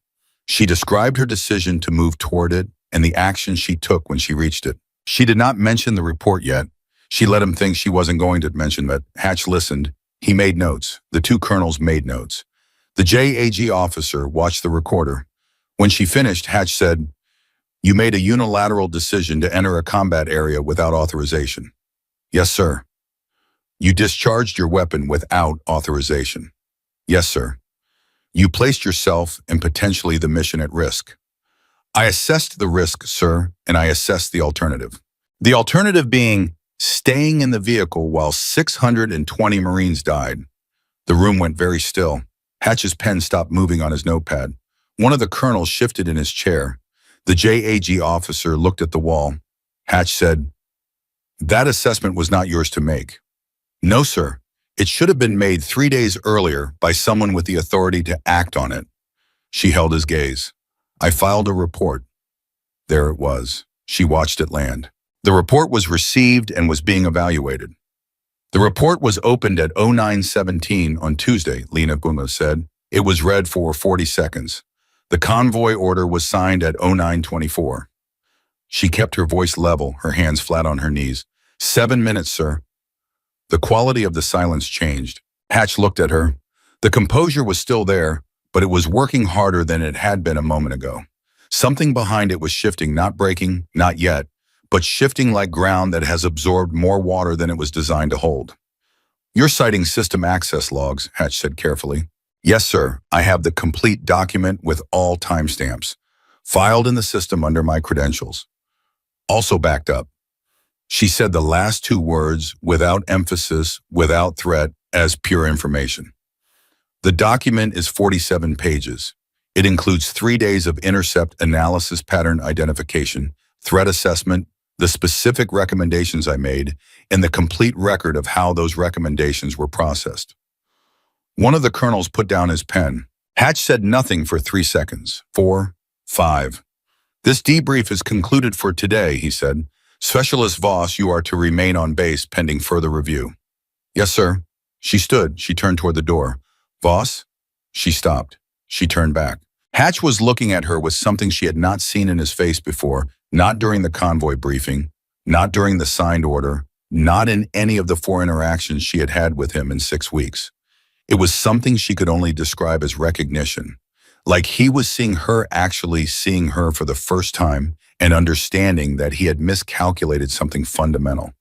She described her decision to move toward it and the action she took when she reached it. She did not mention the report yet. She let him think she wasn't going to mention it. Hatch listened. He made notes. The two colonels made notes. The JAG officer watched the recorder. When she finished, Hatch said, "You made a unilateral decision to enter a combat area without authorization." "Yes, sir." "You discharged your weapon without authorization." "Yes, sir." "You placed yourself and potentially the mission at risk." "I assessed the risk, sir, and I assessed the alternative." The alternative being staying in the vehicle while 620 Marines died. The room went very still. Hatch's pen stopped moving on his notepad. One of the colonels shifted in his chair. The JAG officer looked at the wall. Hatch said, "That assessment was not yours to make." "No, sir. It should have been made 3 days earlier by someone with the authority to act on it." She held his gaze. "I filed a report." There it was. She watched it land. The report was received and was being evaluated. "The report was opened at 09:17 on Tuesday," Lena Guma said. "It was read for 40 seconds. The convoy order was signed at 09:24. She kept her voice level, her hands flat on her knees. 7 minutes, sir." The quality of the silence changed. Hatch looked at her. The composure was still there, but it was working harder than it had been a moment ago. Something behind it was shifting, not breaking, not yet, but shifting like ground that has absorbed more water than it was designed to hold. "You're citing system access logs," Hatch said carefully. "Yes, sir. I have the complete document with all timestamps, filed in the system under my credentials. Also backed up." She said the last two words without emphasis, without threat, as pure information. "The document is 47 pages. It includes 3 days of intercept analysis, pattern identification, threat assessment, the specific recommendations I made, and the complete record of how those recommendations were processed." One of the colonels put down his pen. Hatch said nothing for 3 seconds. 4, 5. "This debrief is concluded for today," he said. "Specialist Voss, you are to remain on base pending further review." "Yes, sir." She stood. She turned toward the door. "Voss?" She stopped. She turned back. Hatch was looking at her with something she had not seen in his face before, not during the convoy briefing, not during the signed order, not in any of the 4 interactions she had had with him in 6 weeks. It was something she could only describe as recognition, like he was seeing her actually seeing her for the first time and understanding that he had miscalculated something fundamental.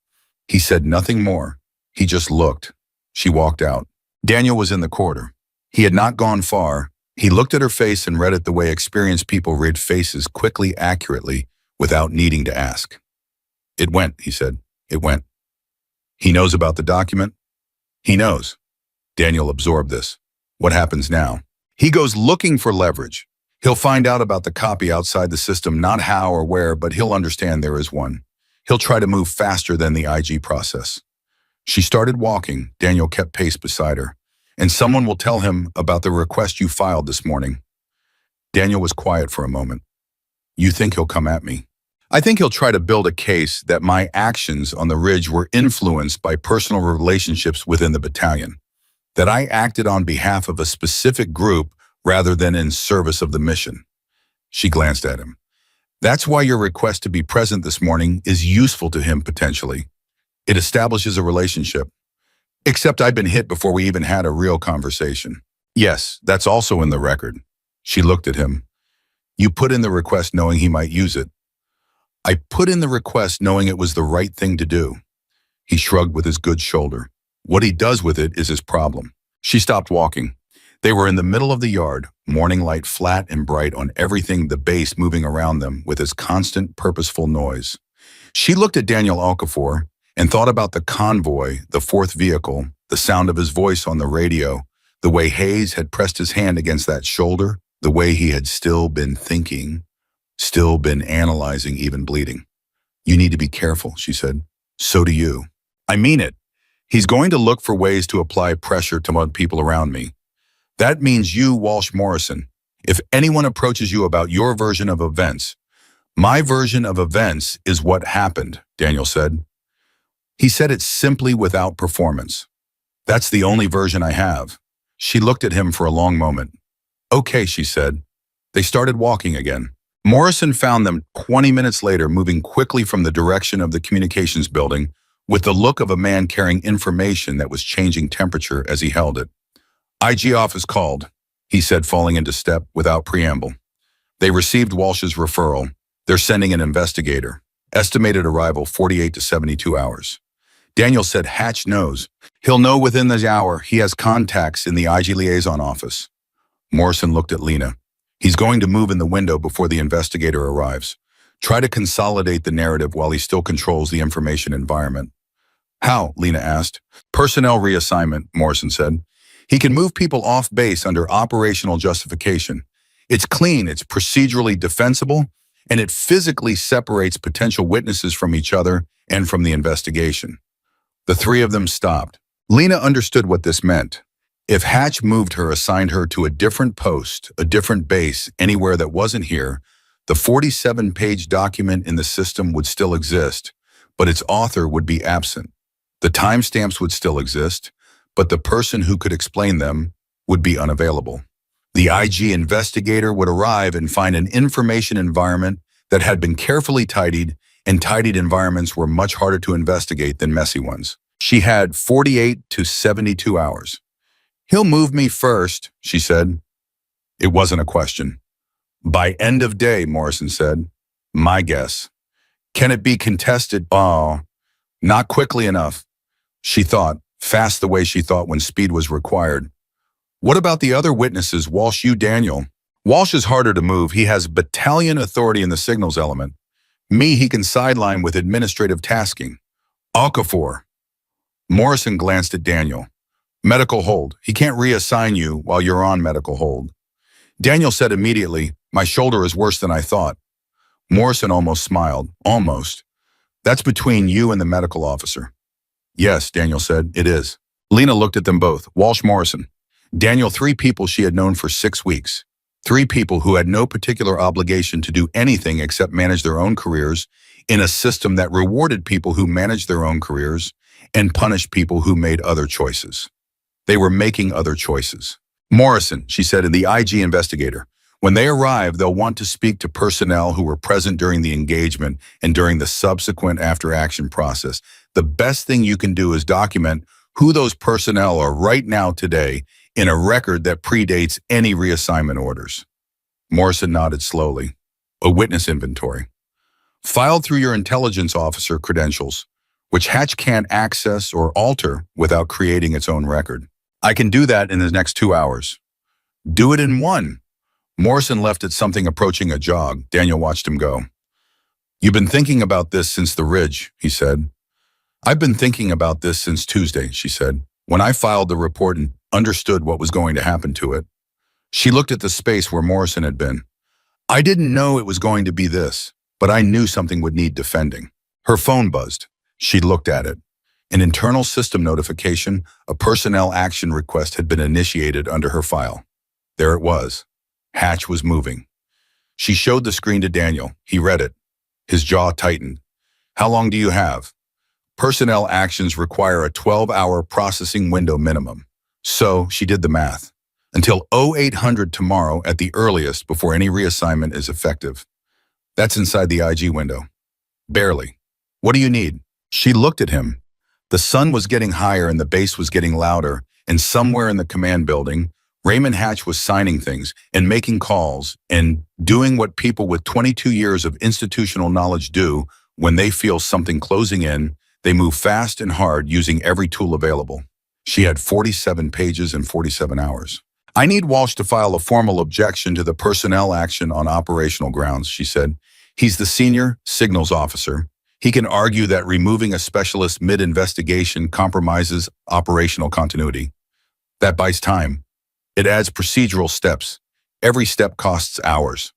He said nothing more. He just looked. She walked out. Daniel was in the corridor. He had not gone far. He looked at her face and read it the way experienced people read faces quickly, accurately, without needing to ask. "It went," he said. "It went." He knows about the document? He knows. Daniel absorbed this. What happens now? He goes looking for leverage. He'll find out about the copy outside the system, not how or where, but he'll understand there is one. He'll try to move faster than the IG process. She started walking. Daniel kept pace beside her. "And someone will tell him about the request you filed this morning." Daniel was quiet for a moment. "You think he'll come at me?" "I think he'll try to build a case that my actions on the ridge were influenced by personal relationships within the battalion, that I acted on behalf of a specific group rather than in service of the mission." She glanced at him. "That's why your request to be present this morning is useful to him potentially. It establishes a relationship. Except I've been hit before we even had a real conversation." "Yes, that's also in the record." She looked at him. "You put in the request knowing he might use it." "I put in the request knowing it was the right thing to do." He shrugged with his good shoulder. "What he does with it is his problem." She stopped walking. They were in the middle of the yard, morning light flat and bright on everything, the base moving around them with its constant, purposeful noise. She looked at Daniel Okafor and thought about the convoy, the 4th vehicle, the sound of his voice on the radio, the way Hayes had pressed his hand against that shoulder, the way he had still been thinking, still been analyzing, even bleeding. "You need to be careful," she said. "So do you." "I mean it. He's going to look for ways to apply pressure to people around me. That means you, Walsh Morrison. If anyone approaches you about your version of events, my version of events is what happened," Daniel said. He said it simply, without performance. "That's the only version I have." She looked at him for a long moment. "Okay," she said. They started walking again. Morrison found them 20 minutes later, moving quickly from the direction of the communications building with the look of a man carrying information that was changing temperature as he held it. "IG office called," he said, falling into step without preamble. "They received Walsh's referral. They're sending an investigator. Estimated arrival 48 to 72 hours. Daniel said Hatch knows. He'll know within the hour. He has contacts in the IG liaison office." Morrison looked at Lena. "He's going to move in the window before the investigator arrives. Try to consolidate the narrative while he still controls the information environment." "How?" Lena asked. "Personnel reassignment," Morrison said. "He can move people off base under operational justification. It's clean, it's procedurally defensible, and it physically separates potential witnesses from each other and from the investigation." The 3 of them stopped. Lena understood what this meant. If Hatch moved her, assigned her to a different post, a different base, anywhere that wasn't here, the 47-page document in the system would still exist, but its author would be absent. The timestamps would still exist, but the person who could explain them would be unavailable. The IG investigator would arrive and find an information environment that had been carefully tidied, and tidied environments were much harder to investigate than messy ones. She had 48 to 72 hours. "He'll move me first," she said. It wasn't a question. "By end of day," Morrison said. "My guess." "Can it be contested?" "Oh, not quickly enough." She thought, fast the way she thought when speed was required. "What about the other witnesses, Walsh, you, Daniel?" "Walsh is harder to move. He has battalion authority in the signals element. Me, he can sideline with administrative tasking." "Okafor." Morrison glanced at Daniel. "Medical hold. He can't reassign you while you're on medical hold." Daniel said immediately, "My shoulder is worse than I thought." Morrison almost smiled. "Almost. That's between you and the medical officer." "Yes," Daniel said, "it is." Lena looked at them both. Walsh, Morrison. Daniel, 3 people she had known for 6 weeks. 3 people who had no particular obligation to do anything except manage their own careers in a system that rewarded people who managed their own careers and punished people who made other choices. They were making other choices. "Morrison," she said, in the IG investigator, When they arrive, they'll want to speak to personnel who were present during the engagement and during the subsequent after-action process. The best thing you can do is document who those personnel are right now today in a record that predates any reassignment orders. Morrison nodded slowly. A witness inventory. Filed through your intelligence officer credentials, which Hatch can't access or alter without creating its own record. I can do that in the next 2 hours. Do it in 1. Morrison left at something approaching a jog. Daniel watched him go. You've been thinking about this since the Ridge, he said. I've been thinking about this since Tuesday, she said, when I filed the report and understood what was going to happen to it. She looked at the space where Morrison had been. I didn't know it was going to be this, but I knew something would need defending. Her phone buzzed. She looked at it. An internal system notification, a personnel action request had been initiated under her file. There it was. Hatch was moving. She showed the screen to Daniel. He read it. His jaw tightened. How long do you have? Personnel actions require a 12-hour processing window minimum. So she did the math. Until 0800 tomorrow at the earliest before any reassignment is effective. That's inside the IG window. Barely. What do you need? She looked at him. The sun was getting higher and the bass was getting louder, and somewhere in the command building, Raymond Hatch was signing things and making calls and doing what people with 22 years of institutional knowledge do when they feel something closing in. They move fast and hard using every tool available. She had 47 pages and 47 hours. I need Walsh to file a formal objection to the personnel action on operational grounds, she said. He's the senior signals officer. He can argue that removing a specialist mid-investigation compromises operational continuity. That buys time. It adds procedural steps. Every step costs hours.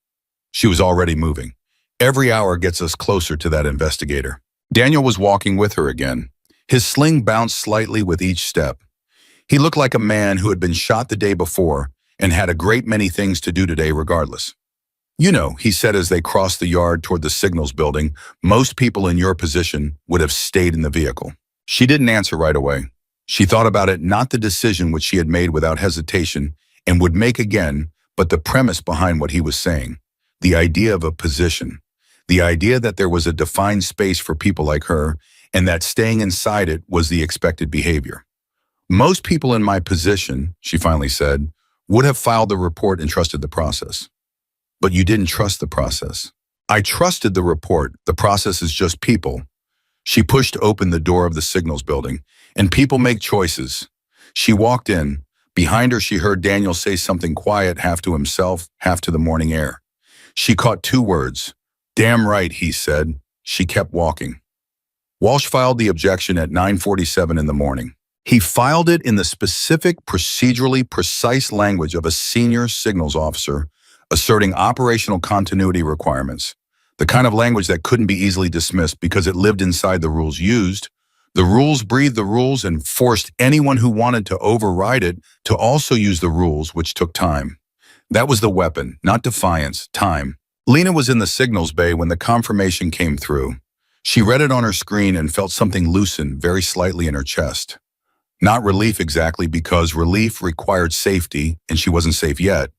She was already moving. Every hour gets us closer to that investigator. Daniel was walking with her again. His sling bounced slightly with each step. He looked like a man who had been shot the day before and had a great many things to do today regardless. You know, he said as they crossed the yard toward the signals building, most people in your position would have stayed in the vehicle. She didn't answer right away. She thought about it, not the decision which she had made without hesitation and would make again, but the premise behind what he was saying. The idea of a position. The idea that there was a defined space for people like her and that staying inside it was the expected behavior. Most people in my position, she finally said, would have filed the report and trusted the process. But you didn't trust the process. I trusted the report. The process is just people. She pushed open the door of the signals building, and people make choices. She walked in. Behind her, she heard Daniel say something quiet, half to himself, half to the morning air. She caught 2 words. Damn right, he said. She kept walking. Walsh filed the objection at 9:47 in the morning. He filed it in the specific, procedurally precise language of a senior signals officer, asserting operational continuity requirements, the kind of language that couldn't be easily dismissed because it lived inside the rules used. The rules breathed the rules and forced anyone who wanted to override it to also use the rules, which took time. That was the weapon, not defiance, time. Lena was in the signals bay when the confirmation came through. She read it on her screen and felt something loosen very slightly in her chest. Not relief exactly, because relief required safety, and she wasn't safe yet,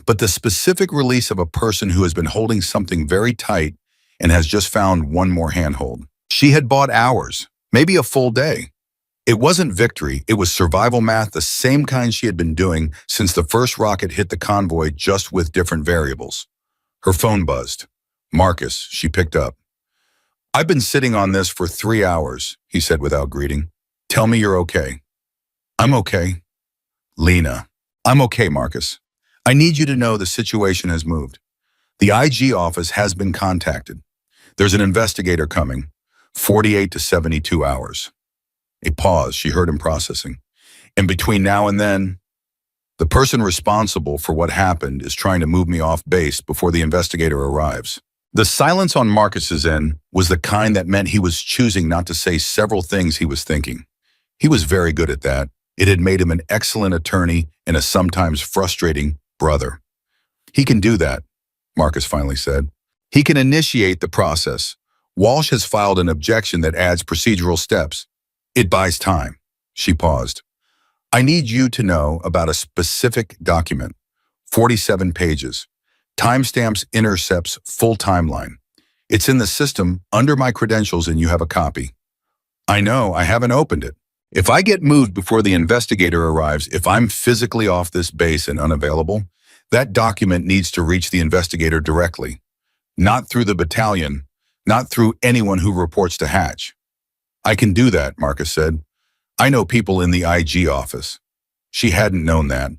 but the specific release of a person who has been holding something very tight and has just found one more handhold. She had bought hours, maybe a full day. It wasn't victory, it was survival math, the same kind she had been doing since the first rocket hit the convoy, just with different variables. Her phone buzzed. Marcus, she picked up. I've been sitting on this for 3 hours, he said without greeting. Tell me you're okay. I'm okay. Lena. I'm okay, Marcus. I need you to know the situation has moved. The IG office has been contacted. There's an investigator coming. 48 to 72 hours. A pause, she heard him processing. And between now and then, the person responsible for what happened is trying to move me off base before the investigator arrives. The silence on Marcus's end was the kind that meant he was choosing not to say several things he was thinking. He was very good at that. It had made him an excellent attorney and a sometimes frustrating brother. He can do that, Marcus finally said. He can initiate the process. Walsh has filed an objection that adds procedural steps. It buys time. She paused. I need you to know about a specific document, 47 pages. Timestamps intercepts full timeline. It's in the system under my credentials and you have a copy. I know, I haven't opened it. If I get moved before the investigator arrives, if I'm physically off this base and unavailable, that document needs to reach the investigator directly. Not through the battalion, not through anyone who reports to Hatch. I can do that, Marcus said. I know people in the IG office. She hadn't known that.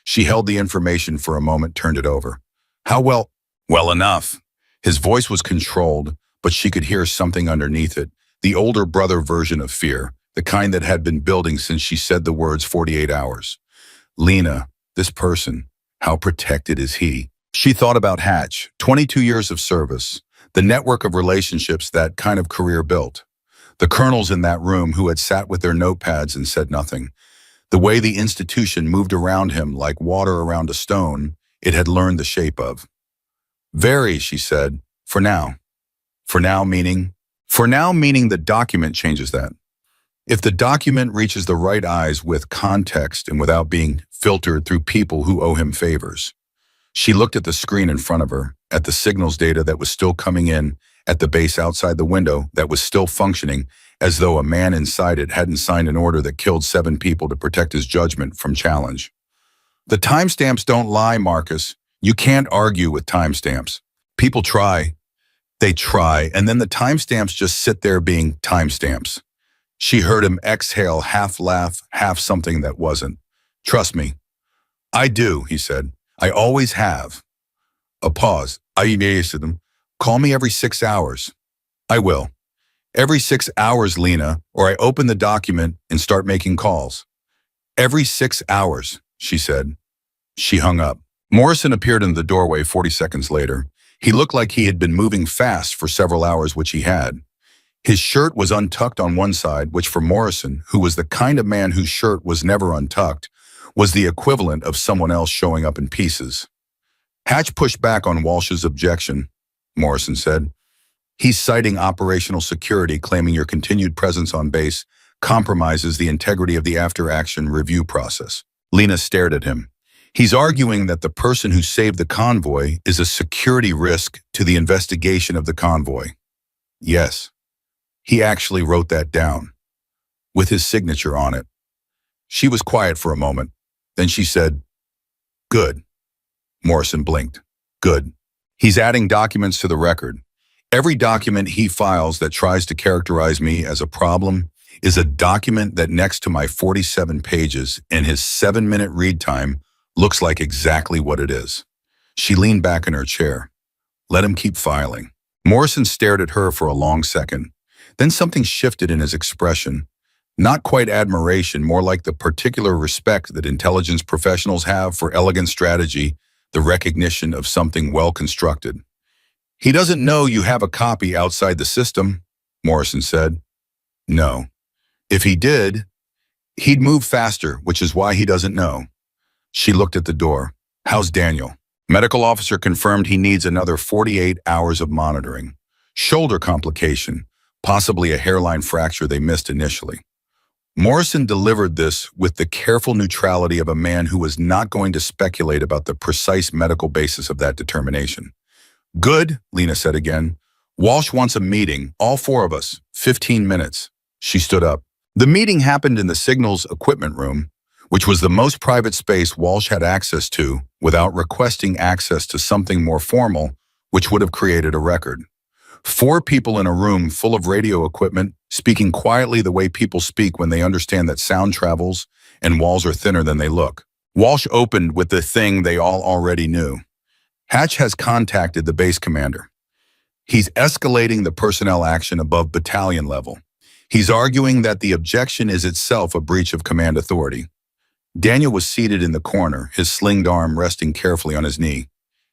She held the information for a moment, turned it over. How well? Well enough. His voice was controlled, but she could hear something underneath it, the older brother version of fear, the kind that had been building since she said the words 48 hours. Lena, this person, how protected is he? She thought about Hatch, 22 years of service, the network of relationships that kind of career built. The colonels in that room who had sat with their notepads and said nothing. The way the institution moved around him like water around a stone, it had learned the shape of. Very, she said, for now. For now meaning? For now meaning the document changes that. If the document reaches the right eyes with context and without being filtered through people who owe him favors. She looked at the screen in front of her, at the signals data that was still coming in, at the base outside the window that was still functioning, as though a man inside it hadn't signed an order that killed 7 people to protect his judgment from challenge. The timestamps don't lie, Marcus. You can't argue with timestamps. People try. They try, and then the timestamps just sit there being timestamps. She heard him exhale, half laugh, half something that wasn't. Trust me. I do, he said. I always have. A pause. I amazed him. Call me every 6 hours. I will. Every 6 hours, Lena, or I open the document and start making calls. Every 6 hours, she said. She hung up. Morrison appeared in the doorway 40 seconds later. He looked like he had been moving fast for several hours, which he had. His shirt was untucked on one side, which for Morrison, who was the kind of man whose shirt was never untucked, was the equivalent of someone else showing up in pieces. Hatch pushed back on Walsh's objection, Morrison said. He's citing operational security, claiming your continued presence on base compromises the integrity of the after-action review process. Lena stared at him. He's arguing that the person who saved the convoy is a security risk to the investigation of the convoy. Yes. He actually wrote that down, with his signature on it. She was quiet for a moment. Then she said, Good. Morrison blinked. Good. He's adding documents to the record. Every document he files that tries to characterize me as a problem is a document that next to my 47 pages and his 7-minute read time looks like exactly what it is. She leaned back in her chair. Let him keep filing. Morrison stared at her for a long second. Then something shifted in his expression. Not quite admiration, more like the particular respect that intelligence professionals have for elegant strategy, the recognition of something well constructed. He doesn't know you have a copy outside the system, Morrison said. No. If he did, he'd move faster, which is why he doesn't know. She looked at the door. How's Daniel? Medical officer confirmed he needs another 48 hours of monitoring. Shoulder complication, possibly a hairline fracture they missed initially. Morrison delivered this with the careful neutrality of a man who was not going to speculate about the precise medical basis of that determination. Good, Lena said again. Walsh wants a meeting, all 4 of us, 15 minutes. She stood up. The meeting happened in the signals equipment room, which was the most private space Walsh had access to without requesting access to something more formal, which would have created a record. 4 people in a room full of radio equipment, speaking quietly the way people speak when they understand that sound travels and walls are thinner than they look. Walsh opened with the thing they all already knew. Hatch has contacted the base commander. He's escalating the personnel action above battalion level. He's arguing that the objection is itself a breach of command authority. Daniel was seated in the corner, his slinged arm resting carefully on his knee.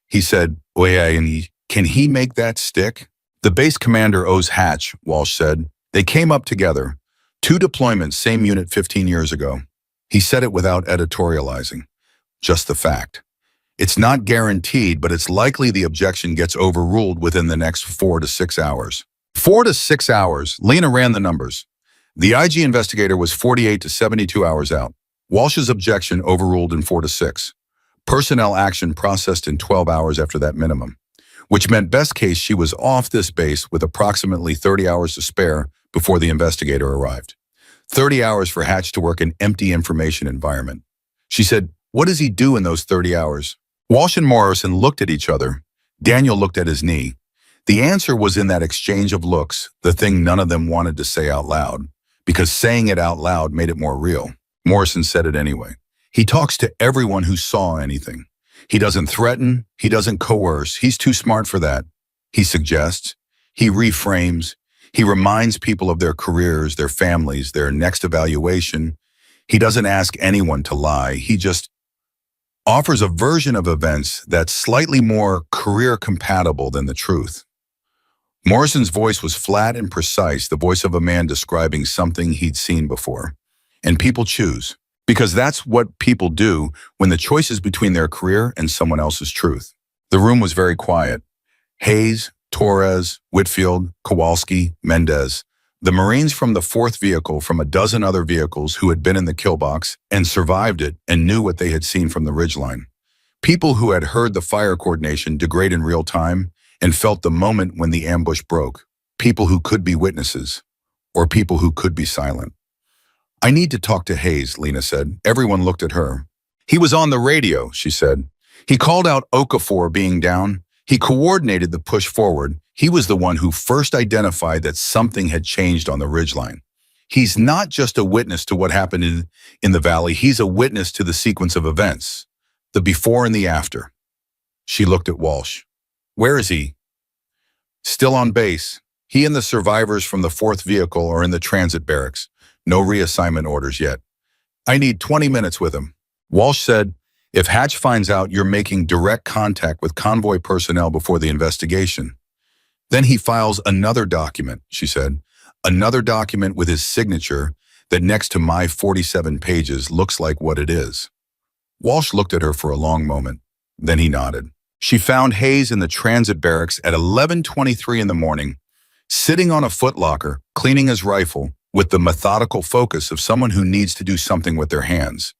He said, can he make that stick? The base commander owes Hatch, Walsh said. They came up together. 2 deployments, same unit 15 years ago. He said it without editorializing. Just the fact. It's not guaranteed, but it's likely the objection gets overruled within the next 4 to 6 hours. 4 to 6 hours, Lena ran the numbers. The IG investigator was 48 to 72 hours out. Walsh's objection overruled in 4 to 6. Personnel action processed in 12 hours after that minimum, which meant best case she was off this base with approximately 30 hours to spare before the investigator arrived. 30 hours for Hatch to work in empty information environment. She said, "What does he do in those 30 hours?" Walsh and Morrison looked at each other. Daniel looked at his knee. The answer was in that exchange of looks, the thing none of them wanted to say out loud, because saying it out loud made it more real. Morrison said it anyway. "He talks to everyone who saw anything. He doesn't threaten, he doesn't coerce, he's too smart for that. He suggests, he reframes, he reminds people of their careers, their families, their next evaluation. He doesn't ask anyone to lie, he just offers a version of events that's slightly more career compatible than the truth." Morrison's voice was flat and precise, the voice of a man describing something he'd seen before. And people choose, because that's what people do when the choice is between their career and someone else's truth. The room was very quiet. Hayes, Torres, Whitfield, Kowalski, Mendez, the Marines from the fourth vehicle from a dozen other vehicles who had been in the kill box and survived it and knew what they had seen from the ridgeline. People who had heard the fire coordination degrade in real time and felt the moment when the ambush broke. People who could be witnesses, or people who could be silent. "I need to talk to Hayes," Lena said. Everyone looked at her. "He was on the radio," she said. "He called out Okafor being down. He coordinated the push forward. He was the one who first identified that something had changed on the ridgeline. He's not just a witness to what happened in the valley, he's a witness to the sequence of events, the before and the after." She looked at Walsh. "Where is he?" "Still on base. He and the survivors from the fourth vehicle are in the transit barracks. No reassignment orders yet. I need 20 minutes with him." Walsh said, "If Hatch finds out you're making direct contact with convoy personnel before the investigation, then he files another document," she said, "another document with his signature that next to my 47 pages looks like what it is." Walsh looked at her for a long moment. Then he nodded. She found Hayes in the transit barracks at 11:23 in the morning, sitting on a footlocker, cleaning his rifle, with the methodical focus of someone who needs to do something with their hands.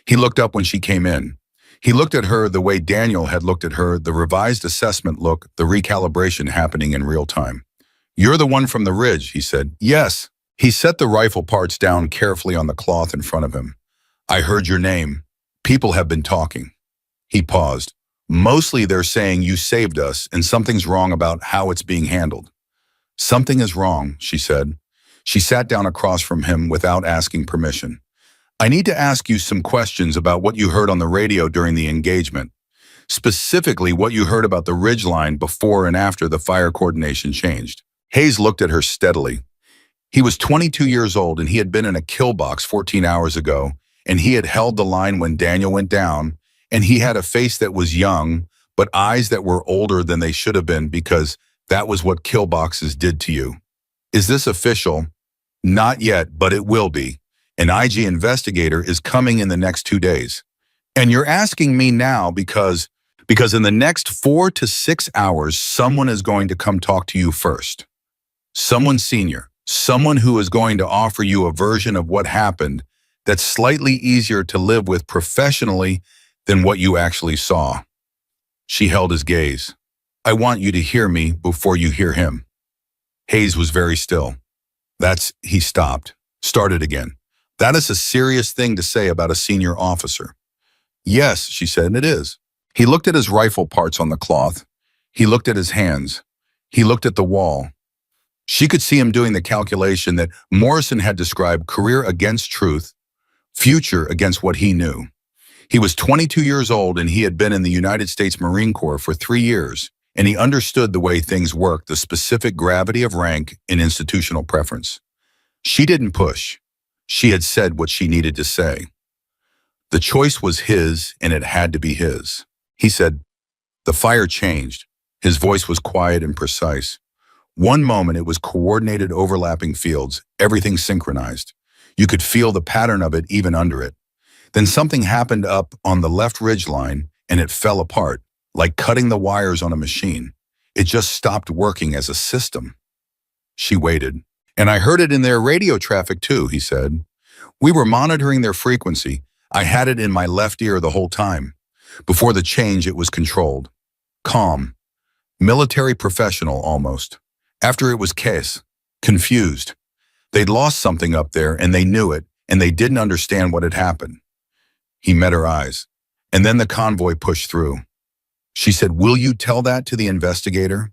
He looked up when she came in. He looked at her the way Daniel had looked at her, the revised assessment look, the recalibration happening in real time. "You're the one from the ridge," he said. "Yes." He set the rifle parts down carefully on the cloth in front of him. "I heard your name. People have been talking." He paused. "Mostly they're saying you saved us and something's wrong about how it's being handled." "Something is wrong," she said. She sat down across from him without asking permission. "I need to ask you some questions about what you heard on the radio during the engagement, specifically what you heard about the ridgeline before and after the fire coordination changed." Hayes looked at her steadily. He was 22 years old and he had been in a kill box 14 hours ago, and he had held the line when Daniel went down, and he had a face that was young, but eyes that were older than they should have been because that was what kill boxes did to you. "Is this official?" "Not yet, but it will be. An IG investigator is coming in the next 2 days. And you're asking me now because in the next 4 to 6 hours, someone is going to come talk to you first. Someone senior, someone who is going to offer you a version of what happened that's slightly easier to live with professionally than what you actually saw." She held his gaze. "I want you to hear me before you hear him." Hayes was very still. He stopped, started again. "That is a serious thing to say about a senior officer." "Yes," she said, "it is." He looked at his rifle parts on the cloth. He looked at his hands. He looked at the wall. She could see him doing the calculation that Morrison had described: career against truth, future against what he knew. He was 22 years old and he had been in the United States Marine Corps for 3 years, and he understood the way things worked, the specific gravity of rank and institutional preference. She didn't push. She had said what she needed to say. The choice was his, and it had to be his. He said, "The fire changed." His voice was quiet and precise. One moment it was coordinated overlapping fields, everything synchronized. You could feel the pattern of it even under it. Then something happened up on the left ridge line, and it fell apart, like cutting the wires on a machine. It just stopped working as a system. She waited. "And I heard it in their radio traffic too," he said. "We were monitoring their frequency. I had it in my left ear the whole time. Before the change, it was controlled. Calm. Military professional, almost. After it was case. Confused. They'd lost something up there, and they knew it, and they didn't understand what had happened. He met her eyes. And then the convoy pushed through. She said, "Will you tell that to the investigator?"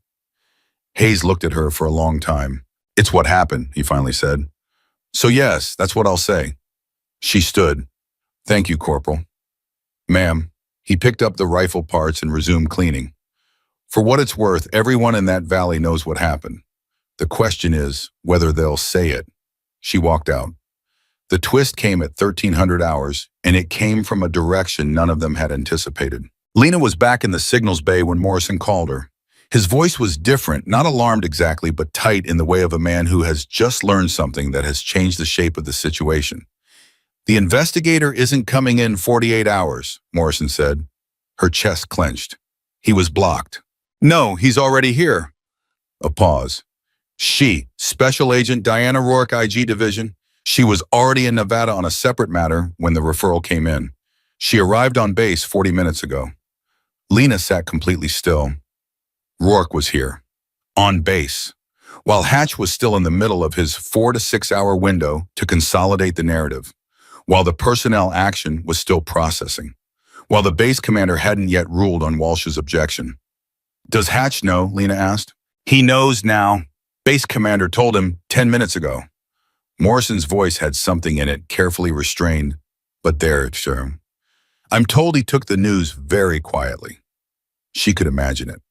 Hayes looked at her for a long time. "It's what happened," he finally said. "So yes, that's what I'll say." She stood. "Thank you, Corporal." "Ma'am." He picked up the rifle parts and resumed cleaning. "For what it's worth, everyone in that valley knows what happened. The question is whether they'll say it." She walked out. The twist came at 1300 hours, and it came from a direction none of them had anticipated. Lena was back in the signals bay when Morrison called her. His voice was different, not alarmed exactly, but tight in the way of a man who has just learned something that has changed the shape of the situation. "The investigator isn't coming in 48 hours, Morrison said. Her chest clenched. He was blocked. "No, he's already here." A pause. She, Special Agent Diana Rourke, IG Division, she was already in Nevada on a separate matter when the referral came in. She arrived on base 40 minutes ago. Lena sat completely still. Rourke was here. On base. While Hatch was still in the middle of his 4 to 6 hour window to consolidate the narrative. While the personnel action was still processing. While the base commander hadn't yet ruled on Walsh's objection. "Does Hatch know?" Lena asked. "He knows now. Base commander told him 10 minutes ago." Morrison's voice had something in it, carefully restrained. "But there, sure. I'm told he took the news very quietly." She could imagine it.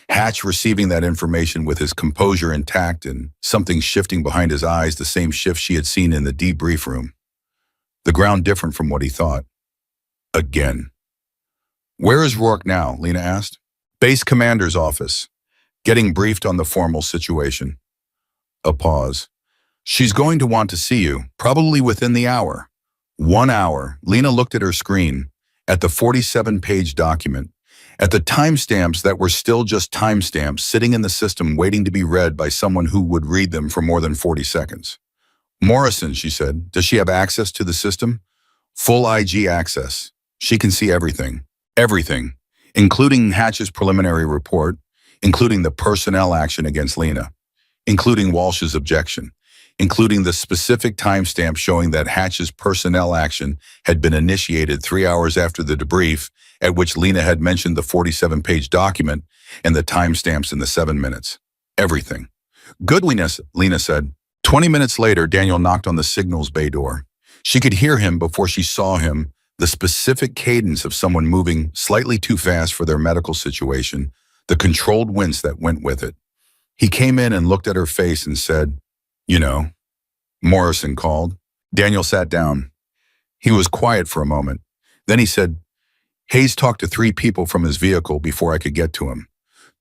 Hatch receiving that information with his composure intact and something shifting behind his eyes, the same shift she had seen in the debrief room. The ground different from what he thought. Again. "Where is Rourke now?" Lena asked. "Base commander's office. Getting briefed on the formal situation." A pause. "She's going to want to see you, probably within the hour." 1 hour. Lena looked at her screen, at the 47-page document, at the timestamps that were still just timestamps sitting in the system waiting to be read by someone who would read them for more than 40 seconds. "Morrison," she said, "does she have access to the system?" "Full IG access. She can see everything." Everything, including Hatch's preliminary report, including the personnel action against Lena, including Walsh's objection, including the specific timestamp showing that Hatch's personnel action had been initiated 3 hours after the debrief, at which Lena had mentioned the 47-page document and the timestamps in the 7 minutes. Everything. "Goodliness," Lena said. 20 minutes later, Daniel knocked on the signals bay door. She could hear him before she saw him, the specific cadence of someone moving slightly too fast for their medical situation, the controlled wince that went with it. He came in and looked at her face and said, "You know." Morrison called. Daniel sat down. He was quiet for a moment. Then he said, "Hayes talked to 3 people from his vehicle before I could get to him.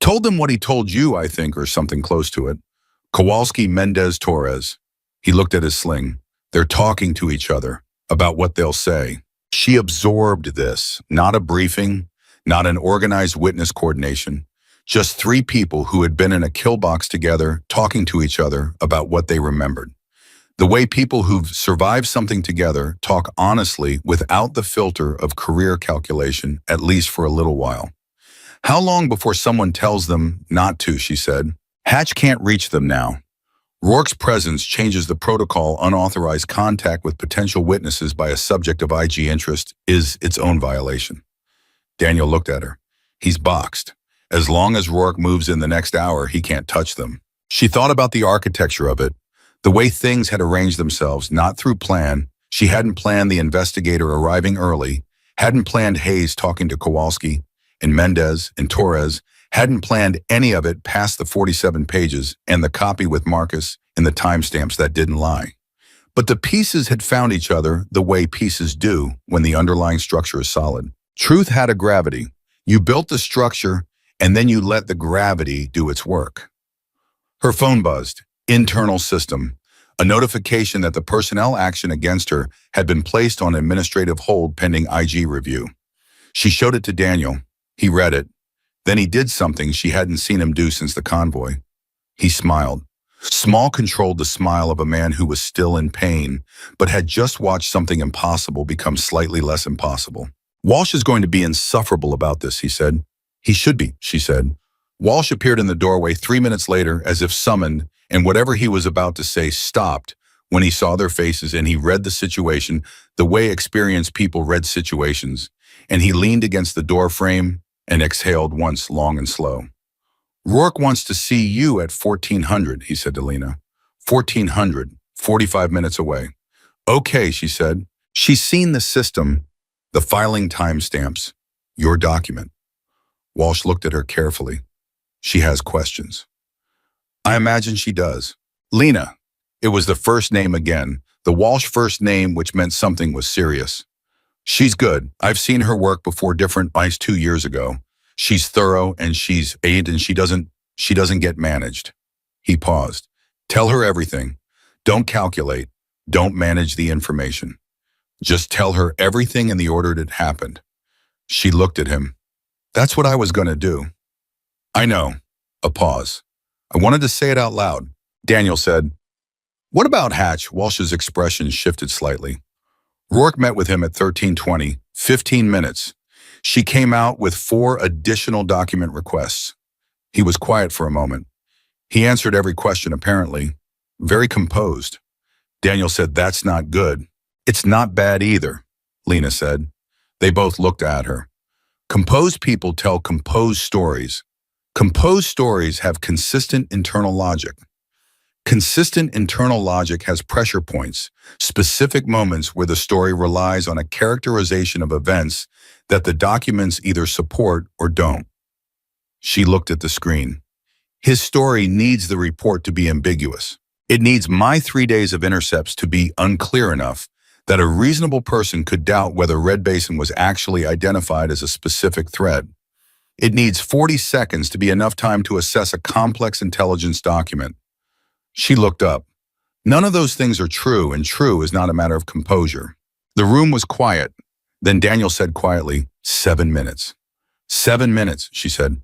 Told them what he told you, I think, or something close to it. Kowalski, Mendez, Torres." He looked at his sling. "They're talking to each other about what they'll say." She absorbed this, not a briefing, not an organized witness coordination, just 3 people who had been in a kill box together talking to each other about what they remembered. The way people who've survived something together talk honestly without the filter of career calculation, at least for a little while. "How long before someone tells them not to?" she said. "Hatch can't reach them now. Rourke's presence changes the protocol. Unauthorized contact with potential witnesses by a subject of IG interest is its own violation." Daniel looked at her. "He's boxed. As long as Rourke moves in the next hour, he can't touch them." She thought about the architecture of it, the way things had arranged themselves, not through plan. She hadn't planned the investigator arriving early, hadn't planned Hayes talking to Kowalski and Mendez and Torres, hadn't planned any of it past the 47 pages and the copy with Marcus and the timestamps that didn't lie. But the pieces had found each other the way pieces do when the underlying structure is solid. Truth had a gravity. You built the structure and then you let the gravity do its work. Her phone buzzed. Internal system. A notification that the personnel action against her had been placed on administrative hold pending IG review. She showed it to Daniel. He read it. Then he did something she hadn't seen him do since the convoy. He smiled. Small controlled the smile of a man who was still in pain, but had just watched something impossible become slightly less impossible. Walsh is going to be insufferable about this, he said. He should be, she said. Walsh appeared in the doorway 3 minutes later as if summoned, and whatever he was about to say stopped when he saw their faces, and he read the situation the way experienced people read situations, and he leaned against the door frame and exhaled once long and slow. Rourke wants to see you at 1400, he said to Lena. 1400, 45 minutes away. Okay, she said. She's seen the system, the filing timestamps, your document. Walsh looked at her carefully. She has questions. I imagine she does. Lena. It was the first name again, the Walsh first name, which meant something was serious. She's good. I've seen her work before different mice 2 years ago. She's thorough and she's aid and she doesn't get managed. He paused. Tell her everything. Don't calculate. Don't manage the information. Just tell her everything in the order it happened. She looked at him. That's what I was going to do. I know. A pause. I wanted to say it out loud. Daniel said, What about Hatch? Walsh's expression shifted slightly. Rourke met with him at 13:20, 15 minutes. She came out with 4 additional document requests. He was quiet for a moment. He answered every question apparently, very composed. Daniel said, That's not good. It's not bad either, Lena said. They both looked at her. Composed people tell composed stories. Composed stories have consistent internal logic. Consistent internal logic has pressure points, specific moments where the story relies on a characterization of events that the documents either support or don't. She looked at the screen. His story needs the report to be ambiguous. It needs my 3 days of intercepts to be unclear enough that a reasonable person could doubt whether Red Basin was actually identified as a specific threat. It needs 40 seconds to be enough time to assess a complex intelligence document. She looked up. None of those things are true, and true is not a matter of composure. The room was quiet. Then Daniel said quietly, 7 minutes. 7 minutes, she said.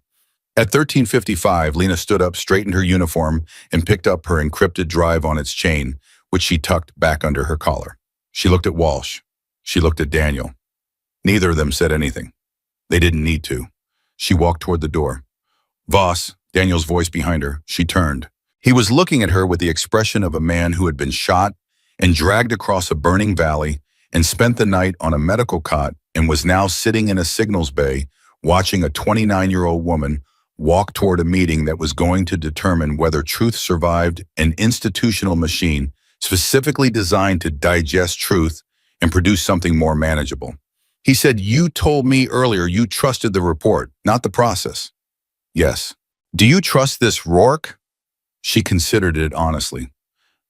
At 13:55, Lena stood up, straightened her uniform, and picked up her encrypted drive on its chain, which she tucked back under her collar. She looked at Walsh. She looked at Daniel. Neither of them said anything. They didn't need to. She walked toward the door. Voss, Daniel's voice behind her, she turned. He was looking at her with the expression of a man who had been shot and dragged across a burning valley and spent the night on a medical cot and was now sitting in a signals bay watching a 29-year-old woman walk toward a meeting that was going to determine whether truth survived an institutional machine specifically designed to digest truth and produce something more manageable. He said, You told me earlier you trusted the report, not the process. Yes. Do you trust this Rourke? She considered it honestly.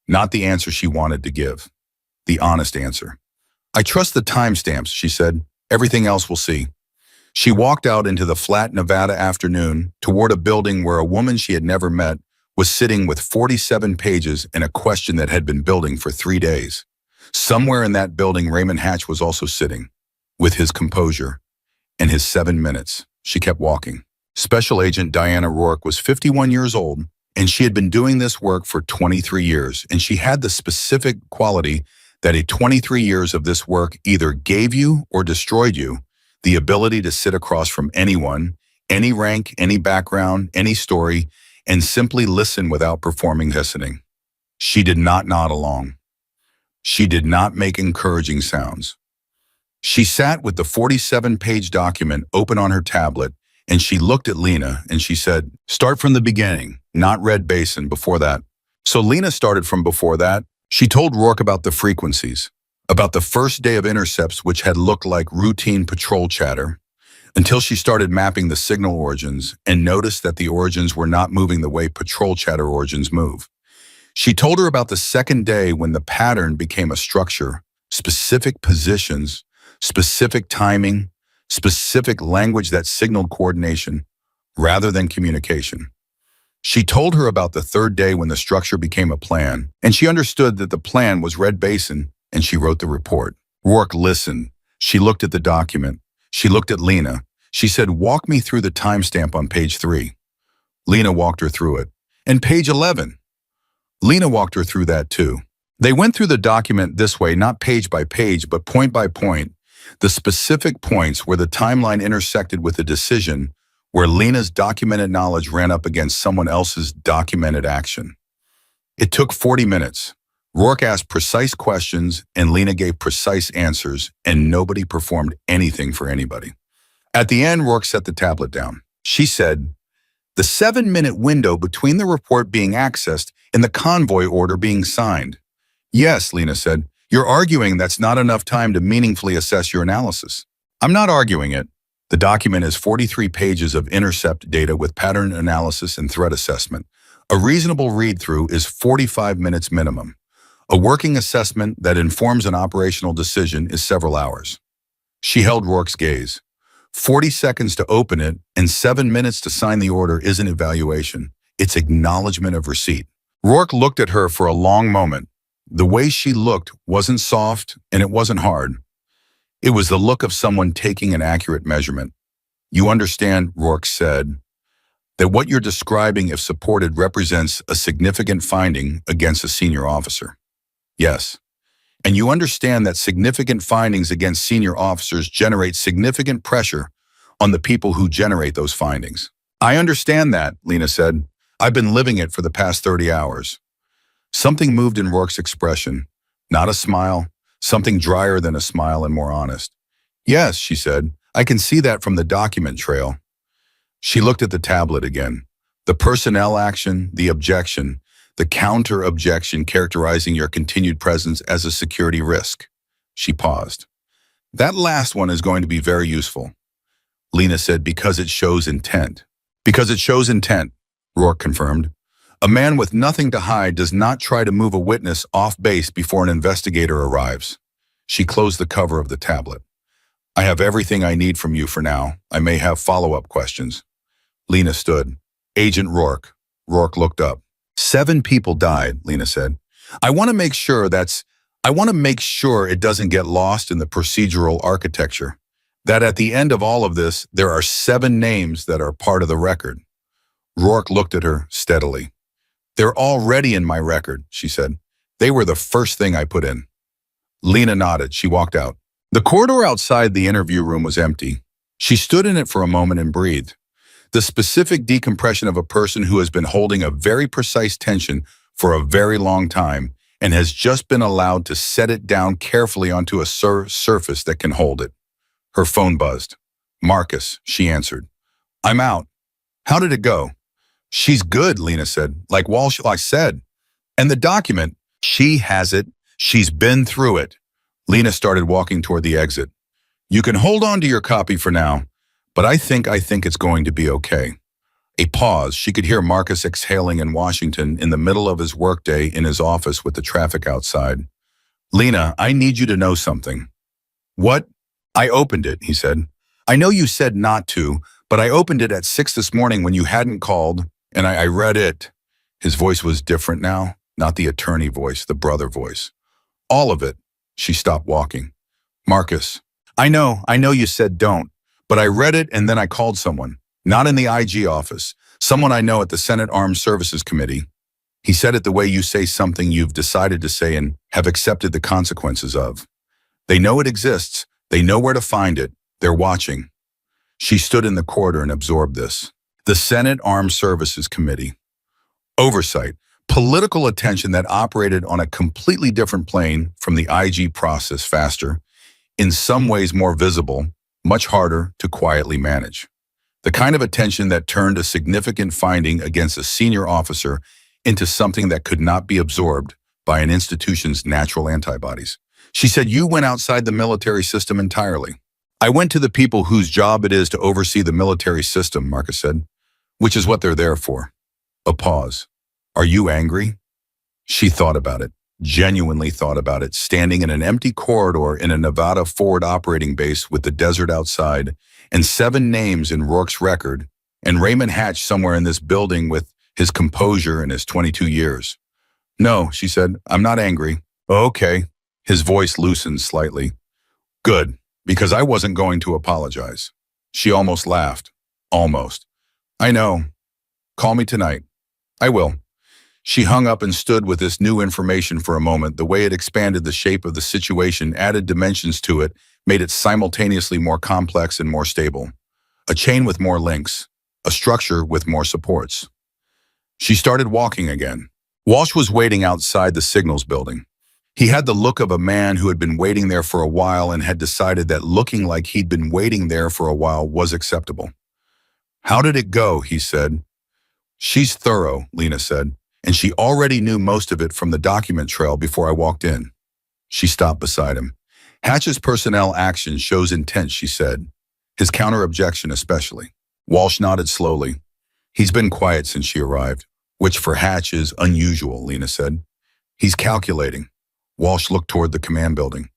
Not the answer she wanted to give. The honest answer. I trust the timestamps, she said. Everything else we'll see. She walked out into the flat Nevada afternoon toward a building where a woman she had never met was sitting with 47 pages and a question that had been building for 3 days. Somewhere in that building, Raymond Hatch was also sitting, with his composure and his 7 minutes. She kept walking. Special Agent Diana Rourke was 51 years old, and she had been doing this work for 23 years, and she had the specific quality that a 23 years of this work either gave you or destroyed you, the ability to sit across from anyone, any rank, any background, any story, and simply listen without performing listening. She did not nod along. She did not make encouraging sounds. She sat with the 47-page document open on her tablet, and she looked at Lena and she said, Start from the beginning, not Red Basin, before that. So Lena started from before that. She told Rourke about the frequencies, about the first day of intercepts which had looked like routine patrol chatter, until she started mapping the signal origins and noticed that the origins were not moving the way patrol chatter origins move. She told her about the second day when the pattern became a structure, specific positions, specific timing, specific language that signaled coordination rather than communication. She told her about the third day when the structure became a plan, and she understood that the plan was Red Basin, and she wrote the report. Rourke listened. She looked at the document. She looked at Lena. She said, Walk me through the timestamp on page 3. Lena walked her through it. And page 11. Lena walked her through that too. They went through the document this way, not page by page, but point by point, The specific points where the timeline intersected with the decision where Lena's documented knowledge ran up against someone else's documented action. It took 40 minutes. Rourke asked precise questions and Lena gave precise answers, and nobody performed anything for anybody. At the end, Rourke set the tablet down. She said, "The 7-minute window between the report being accessed and the convoy order being signed." "Yes," Lena said, "you're arguing that's not enough time to meaningfully assess your analysis." "I'm not arguing it." The document is 43 pages of intercept data with pattern analysis and threat assessment. A reasonable read-through is 45 minutes minimum. A working assessment that informs an operational decision is several hours. She held Rourke's gaze. 40 seconds to open it and 7 minutes to sign the order isn't evaluation. It's acknowledgement of receipt. Rourke looked at her for a long moment. The way she looked wasn't soft and it wasn't hard. It was the look of someone taking an accurate measurement. "You understand," Rourke said, "that what you're describing, if supported, represents a significant finding against a senior officer." "Yes." "And you understand that significant findings against senior officers generate significant pressure on the people who generate those findings." "I understand that," Lena said. "I've been living it for the past 30 hours. Something moved in Rourke's expression. Not a smile, something drier than a smile and more honest. "Yes," she said, "I can see that from the document trail." She looked at the tablet again. The personnel action, the objection, the counter-objection characterizing your continued presence as a security risk. She paused. "That last one is going to be very useful," Lena said, "because it shows intent." "Because it shows intent," Rourke confirmed. "A man with nothing to hide does not try to move a witness off base before an investigator arrives." She closed the cover of the tablet. "I have everything I need from you for now. I may have follow-up questions." Lena stood. "Agent Rourke." Rourke looked up. 7 people died," Lena said. I want to make sure it doesn't get lost in the procedural architecture. That at the end of all of this, there are 7 names that are part of the record." Rourke looked at her steadily. "They're already in my record," she said. "They were the first thing I put in." Lena nodded. She walked out. The corridor outside the interview room was empty. She stood in it for a moment and breathed. The specific decompression of a person who has been holding a very precise tension for a very long time and has just been allowed to set it down carefully onto a surface that can hold it. Her phone buzzed. "Marcus," she answered. "I'm out." "How did it go?" "She's good," Lena said. "Like Walsh I said. And the document, she has it. She's been through it." Lena started walking toward the exit. "You can hold on to your copy for now, but I think it's going to be okay." A pause. She could hear Marcus exhaling in Washington in the middle of his workday in his office with the traffic outside. "Lena, I need you to know something." "What?" "I opened it," he said. "I know you said not to, but I opened it at 6 this morning when you hadn't called, and I read it." His voice was different now, not the attorney voice, the brother voice. "All of it." She stopped walking. "Marcus, I know you said don't, but I read it and then I called someone. Not in the IG office. Someone I know at the Senate Armed Services Committee. He said it the way you say something you've decided to say and have accepted the consequences of. They know it exists. They know where to find it. They're watching." She stood in the corridor and absorbed this. The Senate Armed Services Committee. Oversight. Political attention that operated on a completely different plane from the IG process, faster, in some ways more visible, much harder to quietly manage. The kind of attention that turned a significant finding against a senior officer into something that could not be absorbed by an institution's natural antibodies. She said, "You went outside the military system entirely." "I went to the people whose job it is to oversee the military system," Marcus said, "which is what they're there for." A pause. "Are you angry?" She thought about it, genuinely thought about it, standing in an empty corridor in a Nevada forward operating base with the desert outside and 7 names in Rourke's record, and Raymond Hatch somewhere in this building with his composure and his 22 years. "No," she said, "I'm not angry." "Oh, okay." His voice loosened slightly. "Good, because I wasn't going to apologize." She almost laughed. Almost. "I know. Call me tonight." "I will." She hung up and stood with this new information for a moment. The way it expanded the shape of the situation, added dimensions to it, made it simultaneously more complex and more stable. A chain with more links, a structure with more supports. She started walking again. Walsh was waiting outside the signals building. He had the look of a man who had been waiting there for a while and had decided that looking like he'd been waiting there for a while was acceptable. "How did it go?" he said. "She's thorough," Lena said, "and she already knew most of it from the document trail before I walked in." She stopped beside him. "Hatch's personnel action shows intent," she said. "His counter-objection especially." Walsh nodded slowly. "He's been quiet since she arrived, which for Hatch is unusual," Lena said. "He's calculating." Walsh looked toward the command building.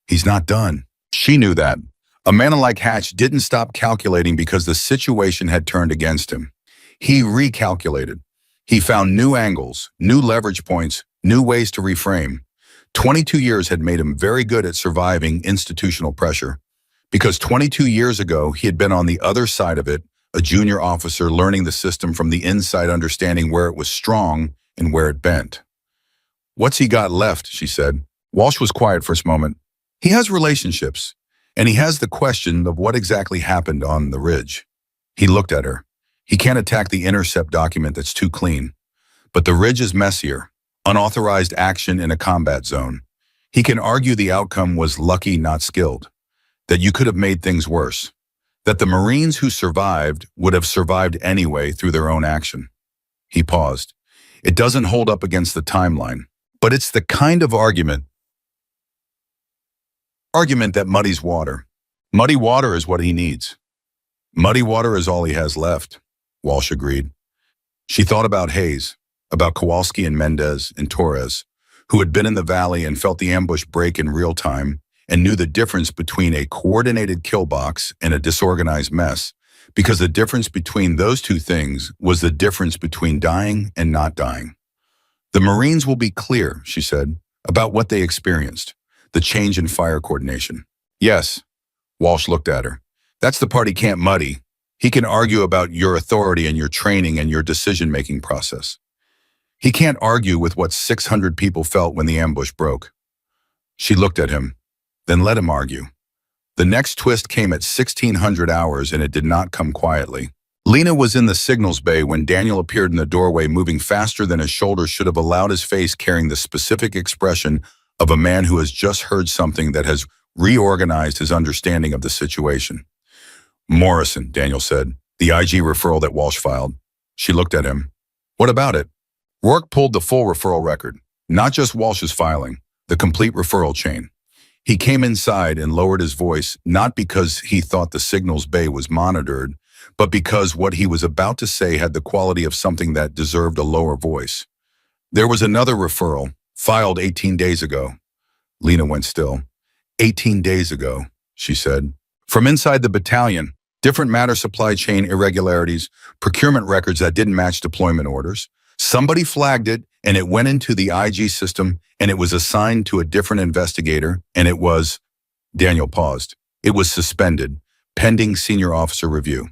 "He's not done." She knew that. A man like Hatch didn't stop calculating because the situation had turned against him. He recalculated. He found new angles, new leverage points, new ways to reframe. 22 years had made him very good at surviving institutional pressure. Because 22 years ago, he had been on the other side of it, a junior officer learning the system from the inside, understanding where it was strong and where it bent. "What's he got left?" she said. Walsh was quiet for a moment. "He has relationships, and he has the question of what exactly happened on the ridge." He looked at her. "He can't attack the intercept document, that's too clean. But the ridge is messier, unauthorized action in a combat zone. He can argue the outcome was lucky, not skilled, that you could have made things worse, that the Marines who survived would have survived anyway through their own action." He paused. "It doesn't hold up against the timeline, but it's the kind of argument that muddies water. Muddy water is what he needs." "Muddy water is all he has left," Walsh agreed. She thought about Hayes, about Kowalski and Mendez and Torres, who had been in the valley and felt the ambush break in real time and knew the difference between a coordinated kill box and a disorganized mess, because the difference between those two things was the difference between dying and not dying. "The Marines will be clear," she said, "about what they experienced, the change in fire coordination." "Yes." Walsh looked at her. "That's the part he can't muddy. He can argue about your authority and your training and your decision-making process. He can't argue with what 600 people felt when the ambush broke." She looked at him. "Then let him argue." The next twist came at 1600 hours, and it did not come quietly. Lena was in the signals bay when Daniel appeared in the doorway, moving faster than his shoulders should have allowed, his face carrying the specific expression of a man who has just heard something that has reorganized his understanding of the situation. "Morrison," Daniel said, "the IG referral that Walsh filed." She looked at him. "What about it?" Rourke pulled the full referral record, not just Walsh's filing, the complete referral chain. He came inside and lowered his voice, not because he thought the signals bay was monitored, but because what he was about to say had the quality of something that deserved a lower voice. "There was another referral, filed 18 days ago." Lena went still. 18 days ago, she said. "From inside the battalion, different matter supply chain irregularities, procurement records that didn't match deployment orders. Somebody flagged it, and it went into the IG system, and it was assigned to a different investigator, and it was..." Daniel paused. "It was suspended, pending senior officer review."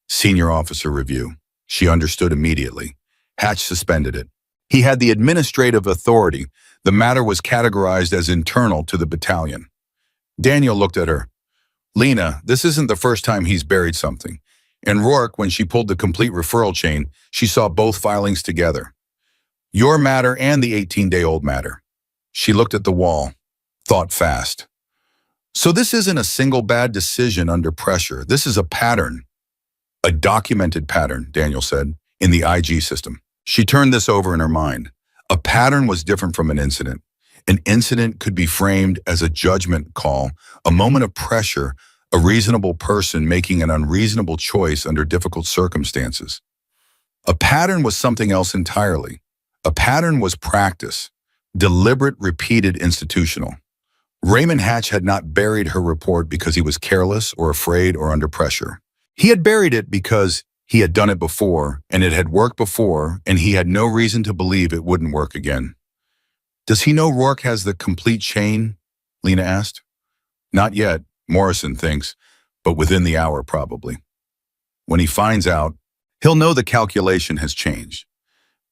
Senior officer review. She understood immediately. Hatch suspended it. He had the administrative authority. The matter was categorized as internal to the battalion. Daniel looked at her. "Lena, this isn't the first time he's buried something." And Rourke, when she pulled the complete referral chain, she saw both filings together. "Your matter and the 18-day-old matter." She looked at the wall, thought fast. "So this isn't a single bad decision under pressure. This is a pattern. A documented pattern," Daniel said, "in the IG system." She turned this over in her mind. A pattern was different from an incident. An incident could be framed as a judgment call, a moment of pressure, a reasonable person making an unreasonable choice under difficult circumstances. A pattern was something else entirely. A pattern was practice, deliberate, repeated, institutional. Raymond Hatch had not buried her report because he was careless or afraid or under pressure. He had buried it because he had done it before, and it had worked before, and he had no reason to believe it wouldn't work again. "Does he know Rourke has the complete chain?" Lena asked. "Not yet, Morrison thinks, but within the hour probably. When he finds out, he'll know the calculation has changed.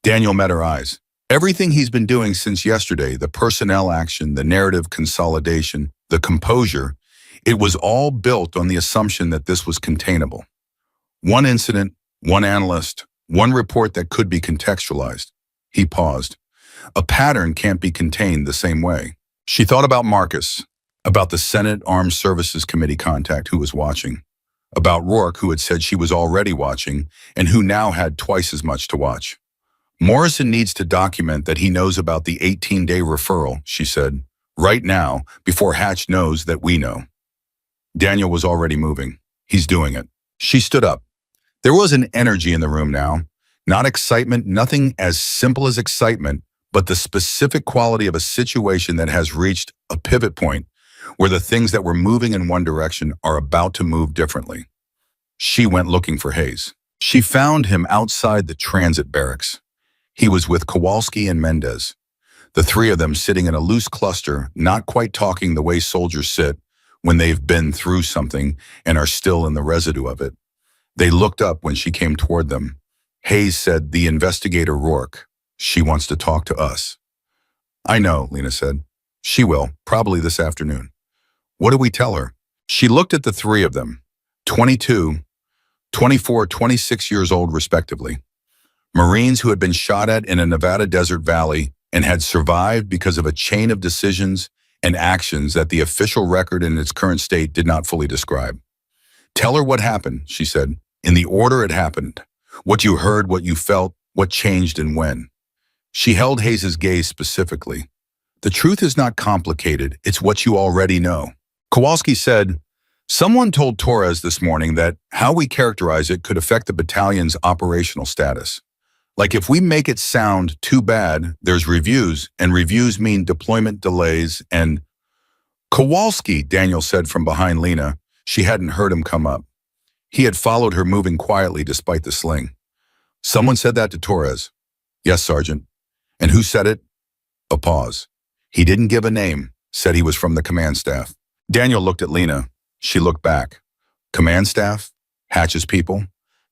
Daniel met her eyes. Everything he's been doing since yesterday, the personnel action, the narrative consolidation, the composure, it was all built on the assumption that this was containable. One incident, one analyst, one report that could be contextualized. He paused. A pattern can't be contained the same way. She thought about Marcus, about the Senate Armed Services Committee contact who was watching, about Rourke who had said she was already watching and who now had twice as much to watch. Morrison needs to document that he knows about the 18-day referral, she said, right now, before Hatch knows that we know. Daniel was already moving. He's doing it. She stood up. There was an energy in the room now. Not excitement, nothing as simple as excitement, but the specific quality of a situation that has reached a pivot point where the things that were moving in one direction are about to move differently. She went looking for Hayes. She found him outside the transit barracks. He was with Kowalski and Mendez, the three of them sitting in a loose cluster, not quite talking the way soldiers sit when they've been through something and are still in the residue of it. They looked up when she came toward them. Hayes said, "The investigator Rourke. She wants to talk to us." "I know," Lena said. "She will, probably this afternoon." "What do we tell her?" She looked at the three of them, 22, 24, 26 years old respectively. Marines who had been shot at in a Nevada desert valley and had survived because of a chain of decisions and actions that the official record in its current state did not fully describe. "Tell her what happened," she said, "in the order it happened. What you heard, what you felt, what changed and when." She held Hayes' gaze specifically. "The truth is not complicated, it's what you already know." Kowalski said, "Someone told Torres this morning that how we characterize it could affect the battalion's operational status. Like if we make it sound too bad, there's reviews, and reviews mean deployment delays and—" "Kowalski," Daniel said from behind Lena. She hadn't heard him come up. He had followed her moving quietly despite the sling. "Someone said that to Torres." "Yes, Sergeant." "And who said it?" A pause. "He didn't give a name, said he was from the command staff." Daniel looked at Lena. She looked back. Command staff? Hatch's people?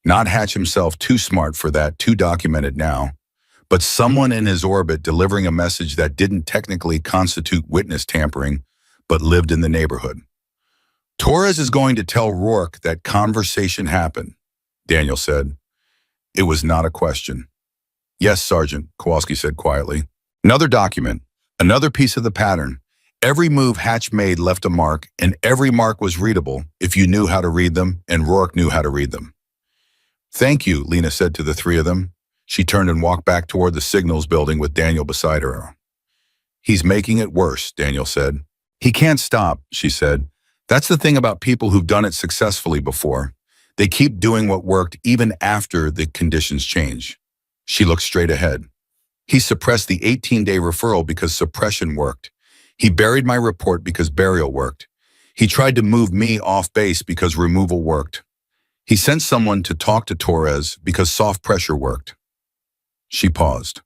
Not Hatch himself, too smart for that, too documented now. But someone in his orbit delivering a message that didn't technically constitute witness tampering, but lived in the neighborhood. "Torres is going to tell Rourke that conversation happened," Daniel said. It was not a question. "Yes, Sergeant," Kowalski said quietly. Another document, another piece of the pattern. Every move Hatch made left a mark, and every mark was readable if you knew how to read them, and Rourke knew how to read them. "Thank you," Lena said to the three of them. She turned and walked back toward the signals building with Daniel beside her. "He's making it worse," Daniel said. "He can't stop," she said. "That's the thing about people who've done it successfully before. They keep doing what worked even after the conditions change." She looked straight ahead. "He suppressed the 18-day referral because suppression worked. He buried my report because burial worked. He tried to move me off base because removal worked. He sent someone to talk to Torres because soft pressure worked." She paused.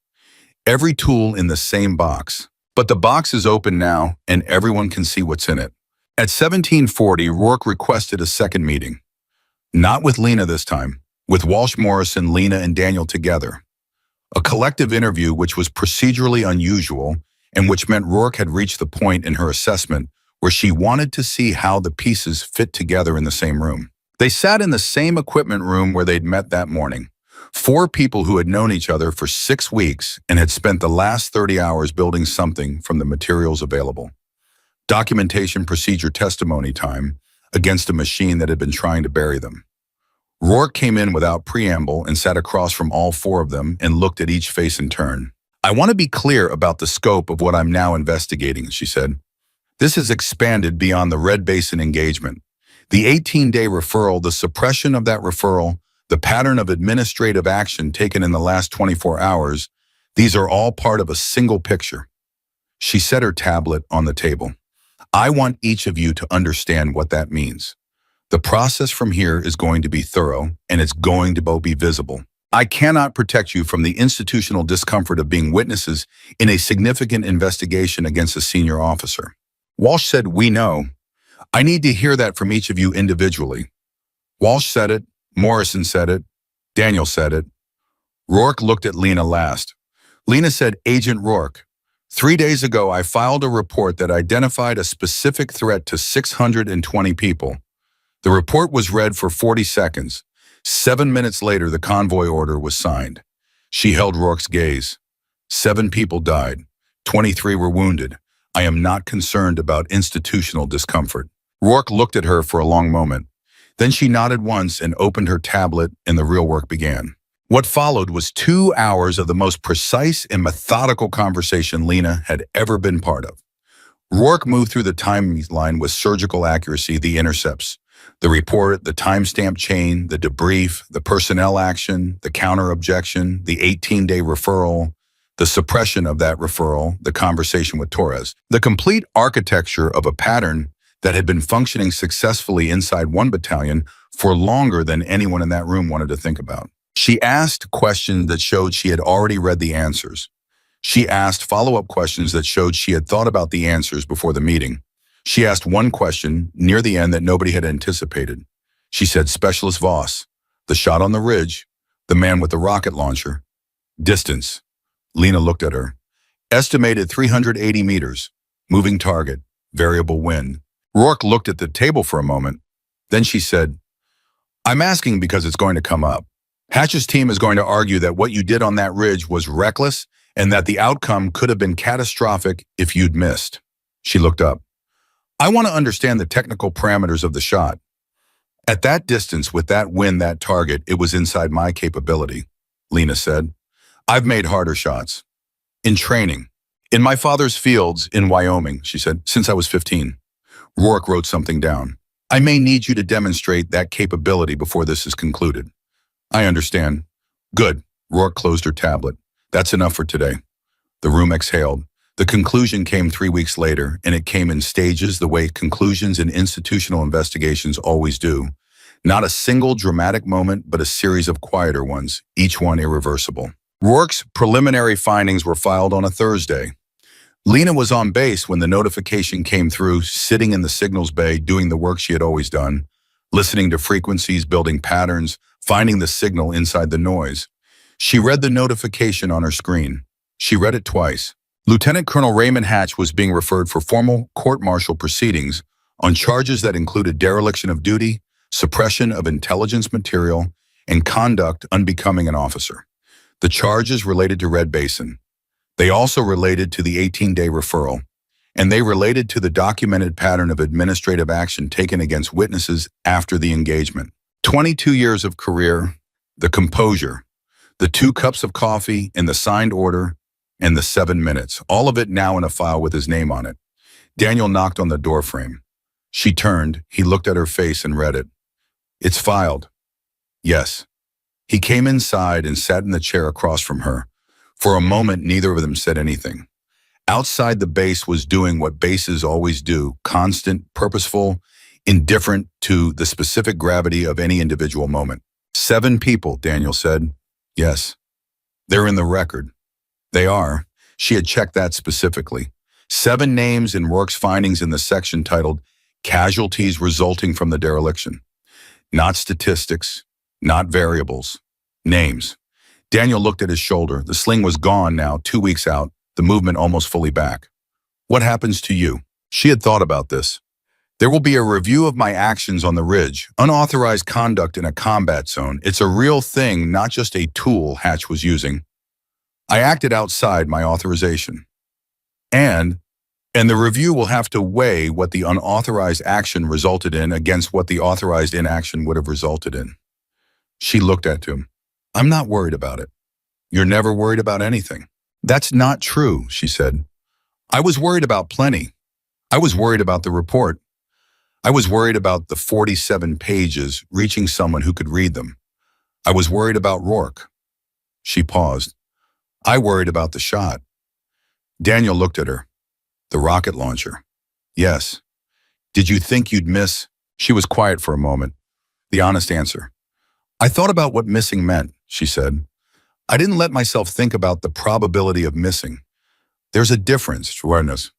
"Every tool in the same box. But the box is open now, and everyone can see what's in it." At 1740, Rourke requested a second meeting. Not with Lena this time, with Walsh, Morrison, Lena, and Daniel together. A collective interview which was procedurally unusual and which meant Rourke had reached the point in her assessment where she wanted to see how the pieces fit together in the same room. They sat in the same equipment room where they'd met that morning. Four people who had known each other for 6 weeks and had spent the last 30 hours building something from the materials available. Documentation, procedure, testimony time against a machine that had been trying to bury them. Rourke came in without preamble and sat across from all four of them and looked at each face in turn. "I want to be clear about the scope of what I'm now investigating," she said. "This has expanded beyond the Red Basin engagement. The 18-day referral, the suppression of that referral, the pattern of administrative action taken in the last 24 hours, these are all part of a single picture." She set her tablet on the table. "I want each of you to understand what that means. The process from here is going to be thorough, and it's going to be visible. I cannot protect you from the institutional discomfort of being witnesses in a significant investigation against a senior officer." Walsh said, "We know. I need to hear that from each of you individually." Walsh said it, Morrison said it, Daniel said it. Rourke looked at Lena last. Lena said, Agent Rourke, 3 days ago I filed a report that identified a specific threat to 620 people. The report was read for 40 seconds. 7 minutes later, the convoy order was signed. She held Rourke's gaze. 7 people died. 23 were wounded. I am not concerned about institutional discomfort. Rourke looked at her for a long moment. Then she nodded once and opened her tablet, and the real work began. What followed was 2 hours of the most precise and methodical conversation Lena had ever been part of. Rourke moved through the timeline with surgical accuracy, the intercepts, the report, the timestamp chain, the debrief, the personnel action, the counter-objection, the 18-day referral, the suppression of that referral, the conversation with Torres, the complete architecture of a pattern that had been functioning successfully inside one battalion for longer than anyone in that room wanted to think about. She asked questions that showed she had already read the answers. She asked follow-up questions that showed she had thought about the answers before the meeting. She asked one question near the end that nobody had anticipated. She said, Specialist Voss, the shot on the ridge, the man with the rocket launcher. Distance. Lena looked at her. Estimated 380 meters. Moving target. Variable wind. Rourke looked at the table for a moment. Then she said, I'm asking because it's going to come up. Hatch's team is going to argue that what you did on that ridge was reckless and that the outcome could have been catastrophic if you'd missed. She looked up. I want to understand the technical parameters of the shot. At that distance, with that wind, that target, it was inside my capability, Lena said. I've made harder shots. In training. In my father's fields in Wyoming, she said, since I was 15. Rourke wrote something down. I may need you to demonstrate that capability before this is concluded. I understand. Good. Rourke closed her tablet. That's enough for today. The room exhaled. The conclusion came 3 weeks later, and it came in stages the way conclusions in institutional investigations always do. Not a single dramatic moment, but a series of quieter ones, each one irreversible. Rourke's preliminary findings were filed on a Thursday. Lena was on base when the notification came through, sitting in the signals bay, doing the work she had always done, listening to frequencies, building patterns, finding the signal inside the noise. She read the notification on her screen. She read it twice. Lieutenant Colonel Raymond Hatch was being referred for formal court-martial proceedings on charges that included dereliction of duty, suppression of intelligence material, and conduct unbecoming an officer. The charges related to Red Basin. They also related to the 18-day referral, and they related to the documented pattern of administrative action taken against witnesses after the engagement. 22 years of career, the composure, the 2 cups of coffee, and the signed order, and the 7 minutes, all of it now in a file with his name on it. Daniel knocked on the doorframe. She turned, he looked at her face and read it. It's filed. Yes. He came inside and sat in the chair across from her. For a moment, neither of them said anything. Outside, the base was doing what bases always do, constant, purposeful, indifferent to the specific gravity of any individual moment. 7 people, Daniel said. Yes. They're in the record. They are. She had checked that specifically. 7 names in Rourke's findings in the section titled Casualties Resulting from the Dereliction. Not statistics, not variables. Names. Daniel looked at his shoulder. The sling was gone now, 2 weeks out, the movement almost fully back. What happens to you? She had thought about this. There will be a review of my actions on the ridge, unauthorized conduct in a combat zone. It's a real thing, not just a tool Hatch was using. I acted outside my authorization. And the review will have to weigh what the unauthorized action resulted in against what the authorized inaction would have resulted in. She looked at him. I'm not worried about it. You're never worried about anything. That's not true, she said. I was worried about plenty. I was worried about the report. I was worried about the 47 pages reaching someone who could read them. I was worried about Rourke. She paused. I worried about the shot. Daniel looked at her. The rocket launcher. Yes. Did you think you'd miss? She was quiet for a moment. The honest answer. I thought about what missing meant, she said. I didn't let myself think about the probability of missing. There's a difference, Schwernes.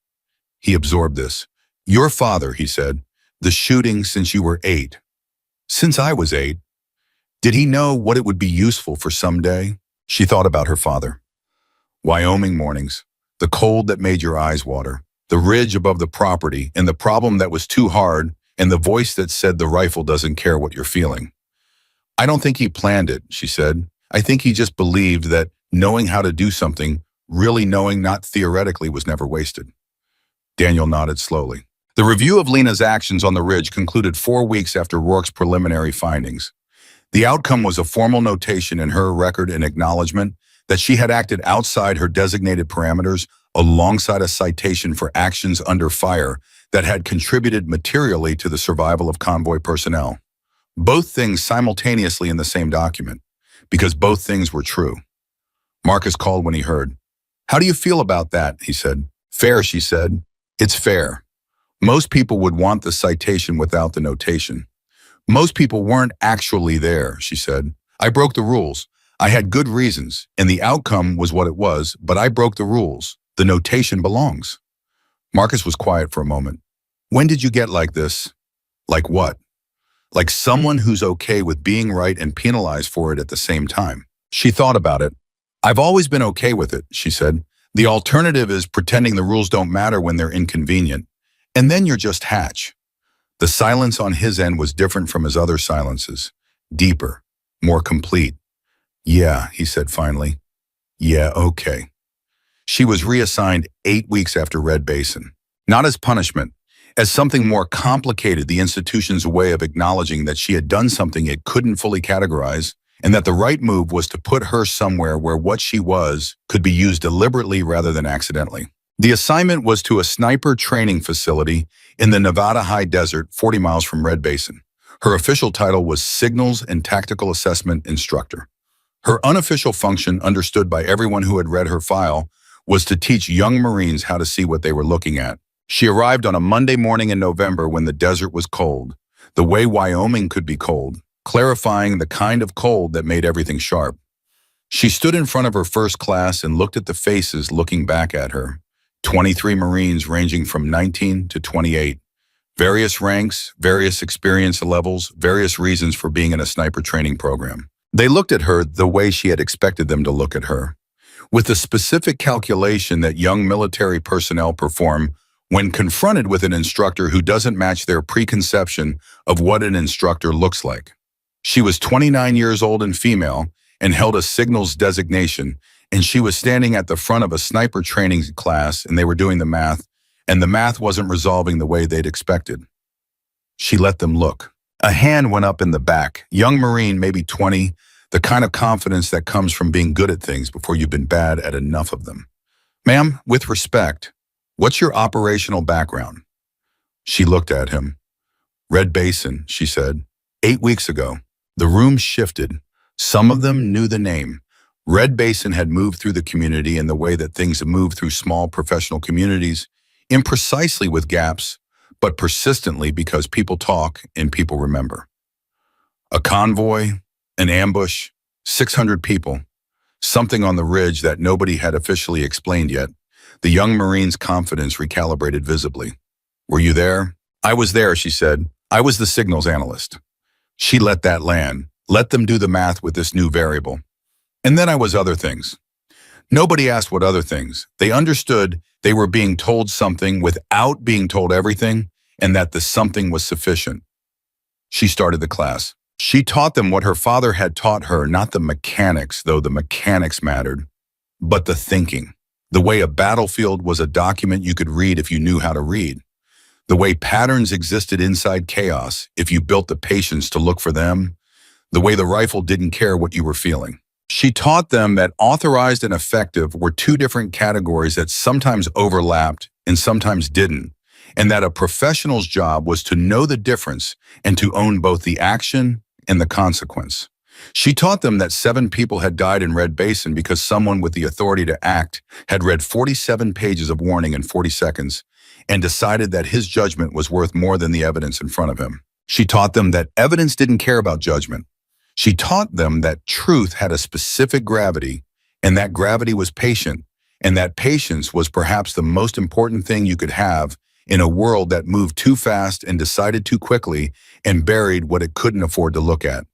He absorbed this. Your father, he said, the shooting since you were 8. Since I was 8. Did he know what it would be useful for someday? She thought about her father. Wyoming mornings, the cold that made your eyes water, the ridge above the property, and the problem that was too hard, and the voice that said the rifle doesn't care what you're feeling. I don't think he planned it, she said. I think he just believed that knowing how to do something, really knowing not theoretically, was never wasted. Daniel nodded slowly. The review of Lena's actions on the ridge concluded 4 weeks after Rourke's preliminary findings. The outcome was a formal notation in her record and acknowledgement that she had acted outside her designated parameters, alongside a citation for actions under fire that had contributed materially to the survival of convoy personnel. Both things simultaneously in the same document, because both things were true. Marcus called when he heard. "How do you feel about that?" he said. "Fair," she said. "It's fair. Most people would want the citation without the notation. Most people weren't actually there," she said. "I broke the rules. I had good reasons, and the outcome was what it was, but I broke the rules. The notation belongs." Marcus was quiet for a moment. "When did you get like this?" "Like what?" "Like someone who's okay with being right and penalized for it at the same time." She thought about it. "I've always been okay with it," she said. "The alternative is pretending the rules don't matter when they're inconvenient. And then you're just Hatch." The silence on his end was different from his other silences. Deeper, more complete. "Yeah," he said finally. "Yeah, okay." She was reassigned 8 weeks after Red Basin. Not as punishment, as something more complicated, the institution's way of acknowledging that she had done something it couldn't fully categorize, and that the right move was to put her somewhere where what she was could be used deliberately rather than accidentally. The assignment was to a sniper training facility in the Nevada high desert, 40 miles from Red Basin. Her official title was Signals and Tactical Assessment Instructor. Her unofficial function, understood by everyone who had read her file, was to teach young Marines how to see what they were looking at. She arrived on a Monday morning in November when the desert was cold, the way Wyoming could be cold, clarifying the kind of cold that made everything sharp. She stood in front of her first class and looked at the faces looking back at her. 23 Marines ranging from 19 to 28. Various ranks, various experience levels, various reasons for being in a sniper training program. They looked at her the way she had expected them to look at her, with the specific calculation that young military personnel perform when confronted with an instructor who doesn't match their preconception of what an instructor looks like. She was 29 years old and female and held a signals designation, and she was standing at the front of a sniper training class, and they were doing the math, and the math wasn't resolving the way they'd expected. She let them look. A hand went up in the back. Young Marine, maybe 20, the kind of confidence that comes from being good at things before you've been bad at enough of them. "Ma'am, with respect, what's your operational background?" She looked at him. "Red Basin," she said. 8 weeks ago. The room shifted. Some of them knew the name. Red Basin had moved through the community in the way that things have moved through small professional communities, imprecisely with gaps, but persistently because people talk and people remember. A convoy, an ambush, 600 people, something on the ridge that nobody had officially explained yet. The young Marine's confidence recalibrated visibly. "Were you there?" "I was there," she said. "I was the signals analyst." She let that land, let them do the math with this new variable. "And then I was other things." Nobody asked what other things. They understood they were being told something without being told everything, and that the something was sufficient. She started the class. She taught them what her father had taught her, not the mechanics, though the mechanics mattered, but the thinking. The way a battlefield was a document you could read if you knew how to read. The way patterns existed inside chaos if you built the patience to look for them. The way the rifle didn't care what you were feeling. She taught them that authorized and effective were two different categories that sometimes overlapped and sometimes didn't, and that a professional's job was to know the difference and to own both the action and the consequence. She taught them that 7 people had died in Red Basin because someone with the authority to act had read 47 pages of warning in 40 seconds and decided that his judgment was worth more than the evidence in front of him. She taught them that evidence didn't care about judgment. She taught them that truth had a specific gravity, and that gravity was patient, and that patience was perhaps the most important thing you could have in a world that moved too fast and decided too quickly and buried what it couldn't afford to look at.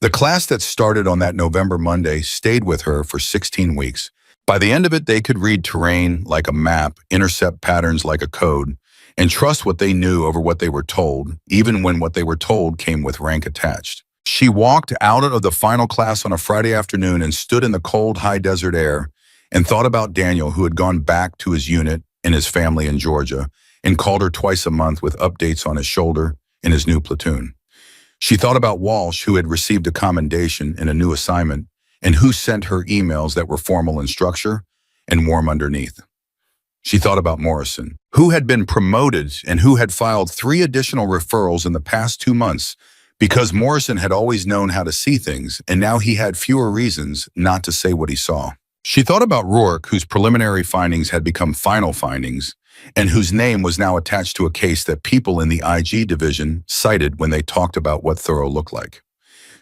The class that started on that November Monday stayed with her for 16 weeks. By the end of it, they could read terrain like a map, intercept patterns like a code, and trust what they knew over what they were told, even when what they were told came with rank attached. She walked out of the final class on a Friday afternoon and stood in the cold, high desert air and thought about Daniel, who had gone back to his unit and his family in Georgia, and called her twice a month with updates on his shoulder and his new platoon. She thought about Walsh, who had received a commendation in a new assignment, and who sent her emails that were formal in structure and warm underneath. She thought about Morrison, who had been promoted and who had filed 3 additional referrals in the past 2 months because Morrison had always known how to see things, and now he had fewer reasons not to say what he saw. She thought about Rourke, whose preliminary findings had become final findings, and whose name was now attached to a case that people in the IG division cited when they talked about what Thorough looked like.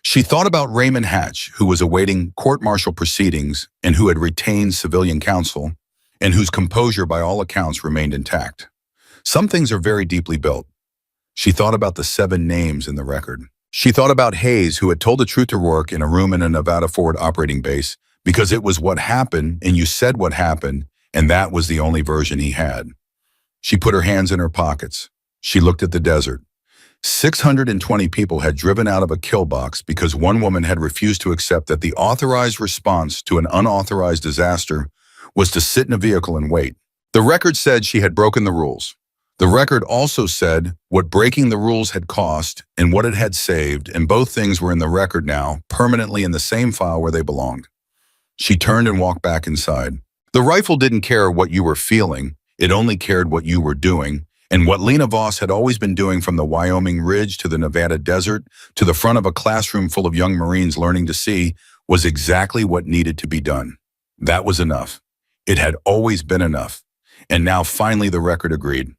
She thought about Raymond Hatch, who was awaiting court-martial proceedings and who had retained civilian counsel, and whose composure by all accounts remained intact. Some things are very deeply built. She thought about the 7 names in the record. She thought about Hayes, who had told the truth to Rourke in a room in a Nevada forward operating base, because it was what happened and you said what happened, and that was the only version he had. She put her hands in her pockets. She looked at the desert. 620 people had driven out of a kill box because one woman had refused to accept that the authorized response to an unauthorized disaster was to sit in a vehicle and wait. The record said she had broken the rules. The record also said what breaking the rules had cost and what it had saved, and both things were in the record now, permanently in the same file where they belonged. She turned and walked back inside. The rifle didn't care what you were feeling. It only cared what you were doing. And what Lena Voss had always been doing, from the Wyoming Ridge to the Nevada desert to the front of a classroom full of young Marines learning to see, was exactly what needed to be done. That was enough. It had always been enough. And now finally the record agreed.